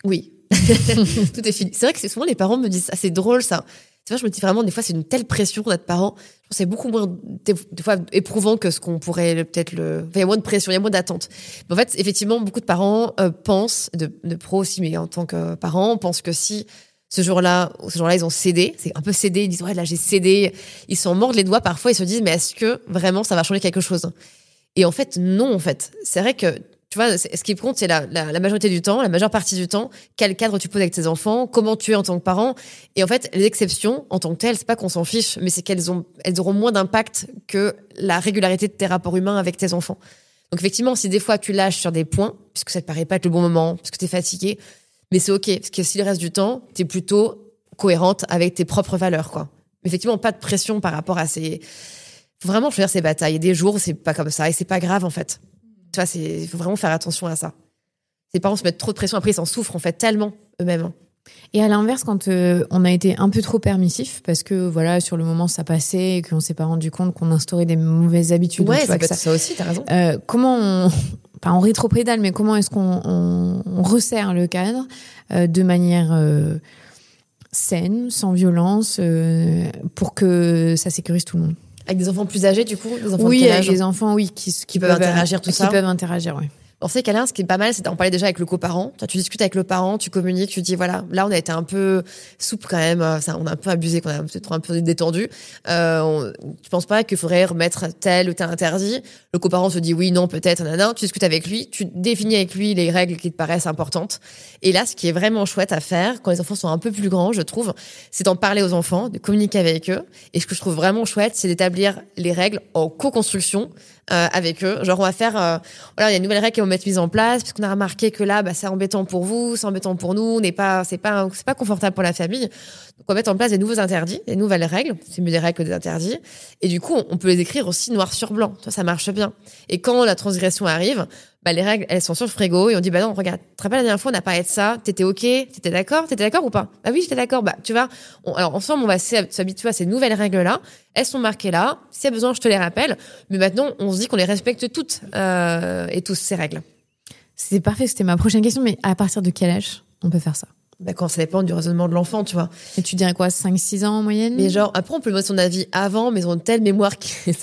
S1: Oui. Tout est fini. C'est vrai que souvent les parents me disent ça, c'est drôle ça. C'est vrai, je me dis vraiment, des fois, c'est une telle pression d'être parent. Je pense que c'est beaucoup moins, des fois, éprouvant que ce qu'on pourrait peut-être il y a moins de pression, il y a moins d'attente. Mais en fait, effectivement, beaucoup de parents pensent, de pros aussi, mais en tant que parents, pensent que si ce jour-là, ils ont cédé, c'est un peu cédé, ils disent, ouais, là, j'ai cédé. Ils s'en mordent les doigts parfois, ils se disent, mais est-ce que vraiment ça va changer quelque chose? Et en fait, non, en fait. C'est vrai que, tu vois, ce qui compte, c'est la majorité du temps, la majeure partie du temps, quel cadre tu poses avec tes enfants, comment tu es en tant que parent. Et en fait, les exceptions, en tant que telles, c'est pas qu'on s'en fiche, mais c'est qu'elles auront moins d'impact que la régularité de tes rapports humains avec tes enfants. Donc effectivement, si des fois tu lâches sur des points, puisque ça te paraît pas être le bon moment, parce que t'es fatigué, mais c'est ok, parce que si le reste du temps, t'es plutôt cohérente avec tes propres valeurs, quoi. Mais effectivement, pas de pression par rapport à faut vraiment choisir ses batailles. Il y a des jours où c'est pas comme ça, et c'est pas grave, en fait. Tu vois, il faut vraiment faire attention à ça. Ces parents se mettent trop de pression, après ils s'en souffrent en fait tellement eux-mêmes.
S2: Et à l'inverse, quand on a été un peu trop permissif, parce que voilà, sur le moment ça passait et qu'on s'est pas rendu compte qu'on instaurait des mauvaises habitudes.
S1: Ouais, ça peut être ça aussi, t'as raison.
S2: Comment on rétropédale, mais comment est-ce qu'on resserre le cadre de manière saine, sans violence, pour que ça sécurise tout le monde.
S1: Avec des enfants plus âgés, du coup, des enfants
S2: oui,
S1: de quel
S2: avec
S1: âge
S2: des enfants, oui, qui
S1: peuvent interagir, tout ça.
S2: Qui peuvent interagir, oui.
S1: En fait, câlin, ce qui est pas mal, c'est d'en parler déjà avec le coparent. Toi, tu discutes avec le parent, tu communiques, tu dis voilà, là, on a été un peu souple quand même, ça, on a un peu abusé, qu'on a peut-être un peu détendu. Tu penses pas qu'il faudrait remettre tel ou tel interdit? Le coparent se dit oui, non, peut-être, nanana. Tu discutes avec lui, tu définis avec lui les règles qui te paraissent importantes. Et là, ce qui est vraiment chouette à faire, quand les enfants sont un peu plus grands, je trouve, c'est d'en parler aux enfants, de communiquer avec eux. Et ce que je trouve vraiment chouette, c'est d'établir les règles en co-construction. Avec eux, genre on va faire voilà, il y a une nouvelle règle qui vont mettre mise en place parce qu'on a remarqué que là c'est embêtant pour vous, c'est embêtant pour nous, c'est pas confortable pour la famille. Donc on va mettre en place des nouveaux interdits, des nouvelles règles, c'est mieux des règles que des interdits, et du coup on peut les écrire aussi noir sur blanc. Ça marche bien. Et quand la transgression arrive, les règles, elles sont sur le frigo et on dit non, regarde, tu te rappelles la dernière fois on a parlé de ça, t'étais d'accord ou pas? Ah oui, j'étais d'accord. Tu vois, alors ensemble on va s'habituer à ces nouvelles règles là, elles sont marquées là, s'il y a besoin je te les rappelle, mais maintenant on se dit qu'on les respecte toutes et tous ces règles.
S2: C'est parfait, c'était ma prochaine question, mais à partir de quel âge on peut faire ça?
S1: Quand ça dépend du raisonnement de l'enfant, tu vois.
S2: Et tu dirais quoi, 5-6 ans en moyenne?
S1: Mais genre, après, on peut demander son avis avant, mais ils ont une telle mémoire qu'ils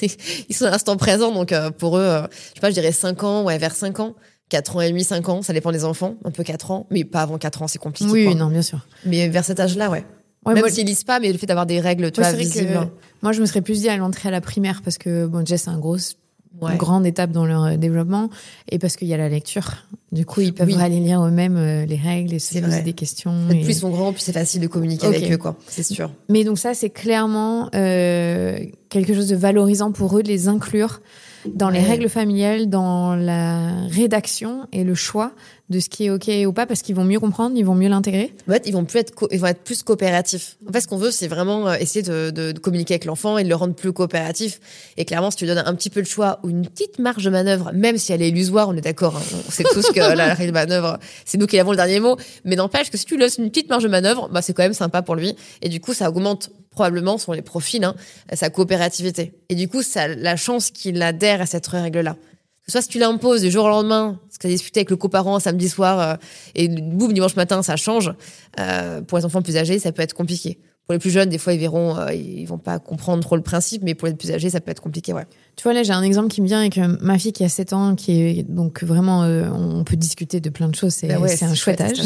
S1: sont à l'instant présent. Donc, pour eux, je sais pas, je dirais 5 ans, ouais, vers 5 ans. 4 ans et demi, 5 ans, ça dépend des enfants. Un peu 4 ans, mais pas avant 4 ans, c'est compliqué.
S2: Oui,
S1: quoi.
S2: Non, bien sûr.
S1: Mais vers cet âge-là, ouais. Même s'ils lisent pas, mais le fait d'avoir des règles, tu vois, visibles.
S2: Moi, je me serais plus dit à l'entrée à la primaire, parce que, déjà, c'est une grande étape dans leur développement, et parce qu'il y a la lecture. Du coup, ils peuvent aller lire eux-mêmes les règles et se poser des questions.
S1: Plus ils sont grands, plus c'est facile de communiquer avec eux, quoi. C'est sûr.
S2: Mais donc ça, c'est clairement quelque chose de valorisant pour eux de les inclure dans les règles familiales, dans la rédaction et le choix de ce qui est OK ou pas, parce qu'ils vont mieux comprendre, ils vont mieux l'intégrer.
S1: En fait, ils vont être plus coopératifs. En fait, ce qu'on veut, c'est vraiment essayer de communiquer avec l'enfant et de le rendre plus coopératif. Et clairement, si tu lui donnes un petit peu de choix ou une petite marge de manœuvre, même si elle est illusoire, on est d'accord, hein, on sait tous que la règle de manœuvre, c'est nous qui avons le dernier mot. Mais n'empêche que si tu lui laisses une petite marge de manœuvre, c'est quand même sympa pour lui. Et du coup, ça augmente probablement, sur les profils, sa coopérativité. Et du coup, ça la chance qu'il adhère à cette règle-là. Soit si tu l'imposes du jour au lendemain, parce que tu as discuté avec le coparent samedi soir, et boum, dimanche matin, ça change. Pour les enfants plus âgés, ça peut être compliqué. Pour les plus jeunes, des fois, ils vont pas comprendre trop le principe, mais pour les plus âgés, ça peut être compliqué, ouais.
S2: Tu vois, là, j'ai un exemple qui me vient avec ma fille qui a 7 ans, qui est donc vraiment, on peut discuter de plein de choses, c'est un chouette âge.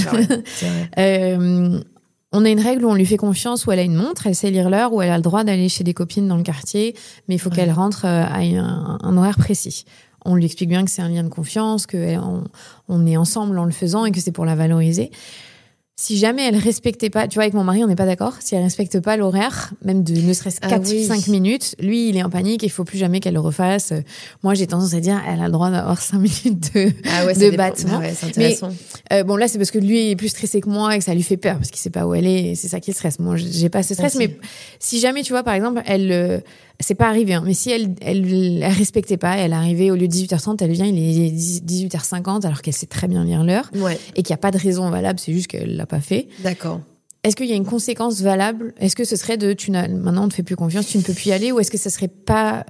S2: On a une règle où on lui fait confiance, où elle a une montre, elle sait lire l'heure, où elle a le droit d'aller chez des copines dans le quartier, mais il faut qu'elle rentre à un horaire précis. On lui explique bien que c'est un lien de confiance, qu'on est ensemble en le faisant et que c'est pour la valoriser. Si jamais elle respectait pas, tu vois, avec mon mari, on n'est pas d'accord. Si elle respecte pas l'horaire, même de ne serait-ce 4-5 minutes, lui, il est en panique et il faut plus jamais qu'elle le refasse. Moi, j'ai tendance à dire, elle a le droit d'avoir 5 minutes de battement.
S1: C'est intéressant.
S2: Mais, là, c'est parce que lui est plus stressé que moi et que ça lui fait peur parce qu'il sait pas où elle est et c'est ça qui le stresse. Moi, j'ai pas ce stress, mais si jamais, tu vois, par exemple, c'est pas arrivé, mais si elle respectait pas, elle arrivait au lieu de 18h30, elle vient, il est 18h50 alors qu'elle sait très bien lire l'heure et qu'il y a pas de raison valable, c'est juste qu'elle l'a pas fait.
S1: D'accord.
S2: Est-ce qu'il y a une conséquence valable? Est-ce que ce serait maintenant on te fait plus confiance, tu ne peux plus y aller, ou est-ce que ça serait pas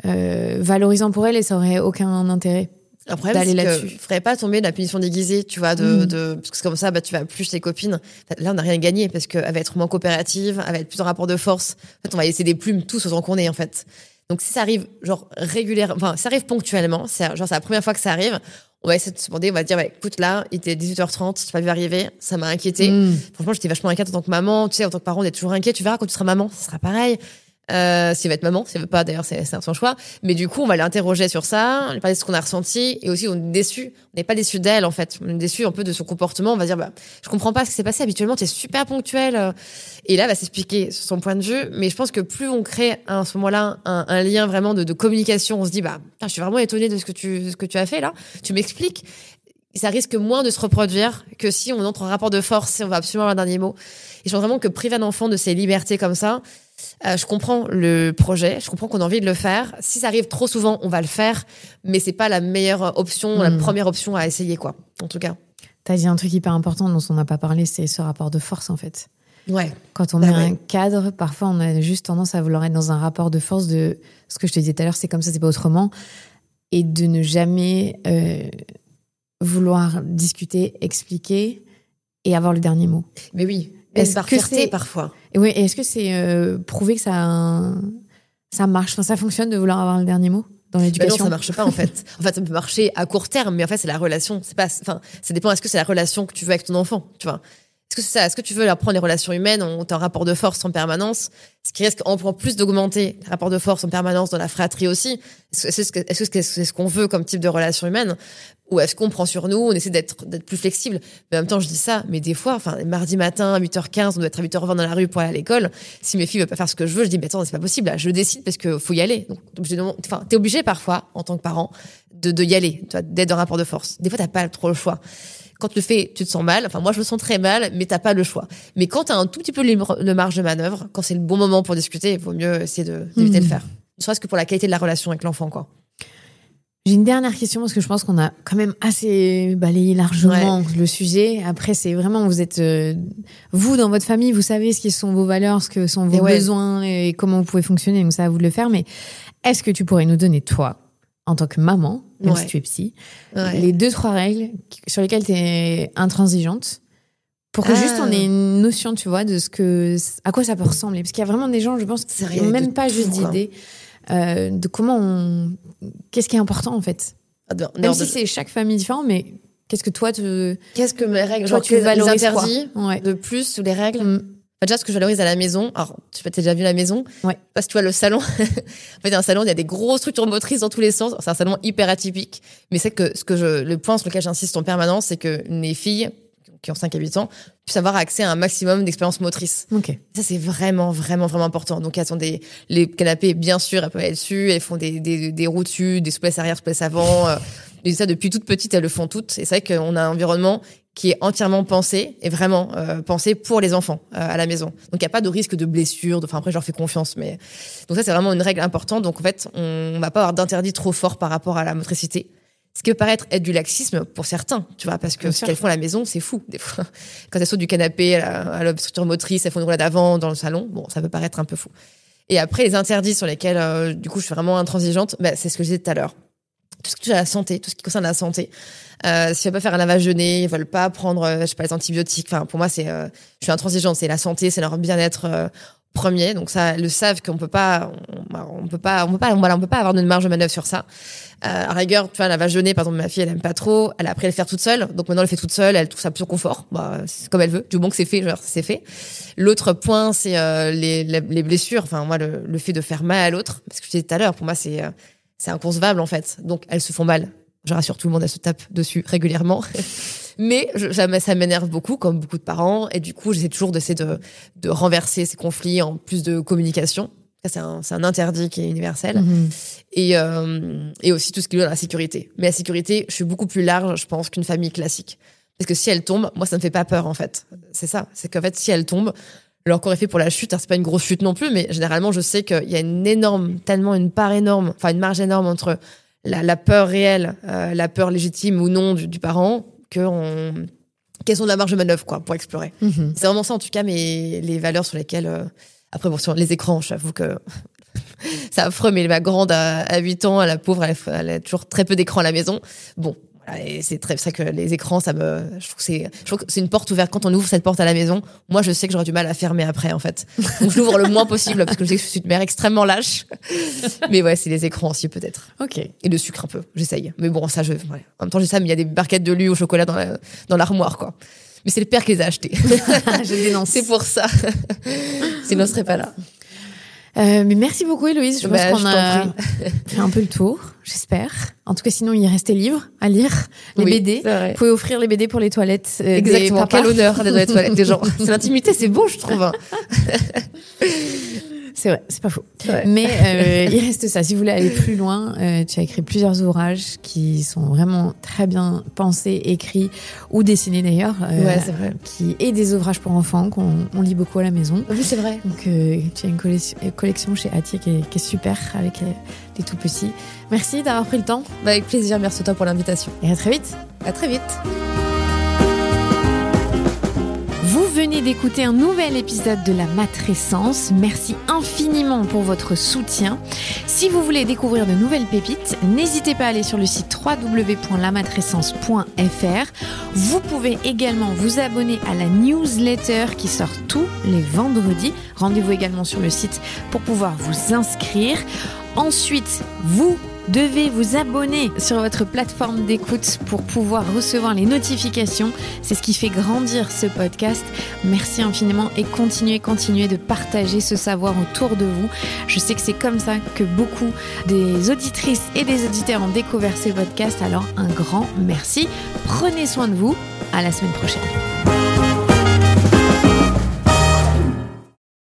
S2: valorisant pour elle et ça aurait aucun intérêt?
S1: Le problème, c'est que je ferais pas tomber de la punition déguisée, tu vois, parce que comme ça, tu vas plus chez tes copines. Là, on n'a rien gagné parce qu'elle va être moins coopérative, elle va être plus en rapport de force. En fait, on va laisser des plumes tous autant qu'on est, en fait. Donc, si ça arrive, régulièrement, ça arrive ponctuellement, c'est la première fois que ça arrive, on va essayer de se demander, on va dire, écoute, là, il était 18h30, je t'ai pas vu arriver, ça m'a inquiété. Franchement, j'étais vachement inquiète en tant que maman, tu sais, en tant que parent, on est toujours inquiet, tu verras quand tu seras maman, ça sera pareil. S'il va être maman, s'il veut pas, d'ailleurs, c'est son choix. Mais du coup, on va l'interroger sur ça, lui parler de ce qu'on a ressenti, et aussi, on est déçus. On n'est pas déçus d'elle, en fait. On est déçus un peu de son comportement. On va dire, je comprends pas ce qui s'est passé. Habituellement, tu es super ponctuel. Et là, elle va s'expliquer sur son point de vue. Mais je pense que plus on crée, à ce moment-là, un lien vraiment de communication, on se dit, je suis vraiment étonnée de ce que tu as fait, là. Tu m'expliques. Ça risque moins de se reproduire que si on entre en rapport de force et on va absolument avoir un dernier mot. Et je pense vraiment que priver un enfant de ses libertés comme ça, je comprends le projet, je comprends qu'on a envie de le faire. Si ça arrive trop souvent, on va le faire, mais c'est pas la meilleure option, la première option à essayer, quoi. En tout cas.
S2: T'as dit un truc hyper important dont on n'a pas parlé, c'est ce rapport de force, en fait.
S1: Ouais.
S2: Quand on met un cadre, parfois, on a juste tendance à vouloir être dans un rapport de force de ce que je te disais tout à l'heure, c'est comme ça, c'est pas autrement. Et de ne jamais vouloir discuter, expliquer et avoir le dernier mot.
S1: Mais oui, est-ce par fierté parfois.
S2: Et oui, est-ce que c'est prouvé que ça marche, enfin, ça fonctionne de vouloir avoir le dernier mot dans l'éducation?
S1: Non, ça marche pas en fait. En fait, ça peut marcher à court terme, mais en fait, c'est la relation. C'est pas, enfin, ça dépend. Est-ce que c'est la relation que tu veux avec ton enfant, tu vois? Est-ce que c'est ça? Est-ce que tu veux apprendre les relations humaines en un rapport de force en permanence, ce qui risque en plus d'augmenter le rapport de force en permanence dans la fratrie aussi? Est-ce que c'est ce qu'on veut comme type de relation humaine? Ou est-ce qu'on prend sur nous, on essaie d'être plus flexible? Mais en même temps, je dis ça, mais des fois, enfin, mardi matin, à 8h15, on doit être à 8h20 dans la rue pour aller à l'école. Si mes filles veulent pas faire ce que je veux, je dis, mais attends, c'est pas possible, là, je décide parce que faut y aller. Donc, t'es obligé parfois, en tant que parent, de y aller, d'être dans un rapport de force. Des fois, t'as pas trop le choix. Quand tu le fais, tu te sens mal. Enfin, moi, je me sens très mal, mais t'as pas le choix. Mais quand t'as un tout petit peu de marge de manœuvre, quand c'est le bon moment pour discuter, il vaut mieux essayer d'éviter de le faire. Ne serait-ce que pour la qualité de la relation avec l'enfant, quoi.
S2: J'ai une dernière question parce que je pense qu'on a quand même assez balayé largement le sujet. Après, c'est vraiment, vous êtes, vous, dans votre famille, vous savez ce qui sont vos valeurs, ce que sont vos besoins et comment vous pouvez fonctionner. Donc, ça, à vous de le faire. Mais est-ce que tu pourrais nous donner, toi, en tant que maman, même si tu es psy, les 2-3 règles sur lesquelles tu es intransigeante pour que juste on ait une notion, tu vois, de à quoi ça peut ressembler. Parce qu'il y a vraiment des gens, je pense, qui n'ont même pas juste d'idée de comment qu'est-ce qui est important, en fait. Même si c'est chaque famille différente, mais qu'est-ce que toi,
S1: qu'est-ce que mes règles,
S2: toi, tu valorises
S1: les interdits de plus ou les règles? Déjà, ce que je valorise à la maison, alors, tu as déjà vu la maison? Parce que tu vois, le salon, en fait, il y a un salon, il y a des grosses structures motrices dans tous les sens. C'est un salon hyper atypique. Mais c'est que le point sur lequel j'insiste en permanence, c'est que les filles, qui ont 5 à 8 ans, puissent avoir accès à un maximum d'expériences motrices. Ça, c'est vraiment, vraiment, vraiment important. Donc, elles sont les canapés, bien sûr, elles peuvent aller dessus, elles font des roues dessus, des souplesses arrière, souplesses avant. Et ça, depuis toute petite, elles le font toutes. Et c'est vrai qu'on a un environnement qui est entièrement pensé et vraiment pensé pour les enfants à la maison. Donc, il n'y a pas de risque de blessure. Enfin, après, je leur fais confiance. Mais donc ça, c'est vraiment une règle importante. Donc, en fait, on va pas avoir d'interdit trop fort par rapport à la motricité. Ce qui peut paraître être du laxisme pour certains, tu vois, parce que ce qu'elles font à la maison, c'est fou, des fois. Quand elles sautent du canapé à la structure motrice, elles font une roulade avant dans le salon, bon, ça peut paraître un peu fou. Et après, les interdits sur lesquels, du coup, je suis vraiment intransigeante, c'est ce que je disais tout à l'heure. Tout ce qui touche à la santé, tout ce qui concerne la santé. S'ils veulent pas faire un lavage de nez, ils veulent pas prendre, je sais pas, les antibiotiques. Enfin, pour moi, je suis intransigeante. C'est la santé, c'est leur bien-être premier. Donc ça, le savent qu'on peut pas, on peut pas avoir de marge de manœuvre sur ça. À rigueur, tu vois, la lavage de nez, par exemple, ma fille, elle aime pas trop. Elle a appris à le faire toute seule. Donc maintenant, elle le fait toute seule. Elle trouve ça plus confort. C'est comme elle veut. Du moment que c'est fait, genre, c'est fait. L'autre point, c'est les blessures. Enfin, moi, le fait de faire mal à l'autre. Parce que je disais tout à l'heure, pour moi, c'est inconcevable, en fait. Donc, elles se font mal. Je rassure tout le monde, elles se tapent dessus régulièrement. Mais ça m'énerve beaucoup, comme beaucoup de parents. Et du coup, j'essaie toujours d'essayer de renverser ces conflits en plus de communication. Ça, c'est un interdit qui est universel. Et aussi tout ce qui est dans la sécurité. Mais la sécurité, je suis beaucoup plus large, je pense, qu'une famille classique. Parce que si elle tombe, moi, ça me fait pas peur, en fait. C'est ça. C'est qu'en fait, si elle tombe, leur corps est fait pour la chute. C'est pas une grosse chute non plus, mais généralement, je sais qu'il y a une part énorme, enfin, une marge énorme entre la peur réelle, la peur légitime ou non du parent, qu'elles ont de la marge de manœuvre, quoi, pour explorer. C'est vraiment ça, en tout cas, mais les valeurs sur lesquelles, après, bon, sur les écrans, j'avoue que c'est affreux, mais ma grande à 8 ans, la pauvre, elle a toujours très peu d'écran à la maison. Bon. Et c'est vrai que les écrans, je trouve que c'est une porte ouverte. Quand on ouvre cette porte à la maison, moi, je sais que j'aurais du mal à fermer après, en fait. Donc, je l'ouvre le moins possible parce que je sais que je suis une mère extrêmement lâche. Mais ouais, c'est les écrans aussi, peut-être. Et le sucre un peu, j'essaye. Mais bon, ça, en même temps, j'ai ça, mais il y a des barquettes de lui au chocolat dans l'armoire, quoi. Mais c'est le père qui les a achetés.
S2: Je dénonce.
S1: C'est pour ça. Sinon, je serais pas là.
S2: Mais merci beaucoup, Héloïse. Je pense qu'on a fait un peu le tour, j'espère. En tout cas, sinon, il restait livres à lire, les BD. Vous pouvez offrir les BD pour les toilettes.
S1: Exactement. Quel honneur d'être dans les toilettes des gens. C'est l'intimité, c'est beau, je trouve.
S2: C'est vrai, c'est pas faux. Mais il reste ça. Si vous voulez aller plus loin, tu as écrit plusieurs ouvrages qui sont vraiment très bien pensés, écrits ou dessinés d'ailleurs.
S1: C'est vrai.
S2: Et des ouvrages pour enfants qu'on lit beaucoup à la maison.
S1: Oui, c'est vrai.
S2: Donc tu as une collection chez Atier qui est super avec les tout petits. Merci d'avoir pris le temps.
S1: Avec plaisir. Merci à toi pour l'invitation.
S2: Et à très vite.
S1: À très vite.
S2: venez d'écouter un nouvel épisode de la Matrescence. Merci infiniment pour votre soutien. Si vous voulez découvrir de nouvelles pépites, n'hésitez pas à aller sur le site www.lamatrescence.fr. Vous pouvez également vous abonner à la newsletter qui sort tous les vendredis. Rendez-vous également sur le site pour pouvoir vous inscrire. Ensuite, vous devez vous abonner sur votre plateforme d'écoute pour pouvoir recevoir les notifications. C'est ce qui fait grandir ce podcast. Merci infiniment et continuez de partager ce savoir autour de vous. Je sais que c'est comme ça que beaucoup des auditrices et des auditeurs ont découvert ces podcasts. Alors un grand merci. Prenez soin de vous. À la semaine prochaine.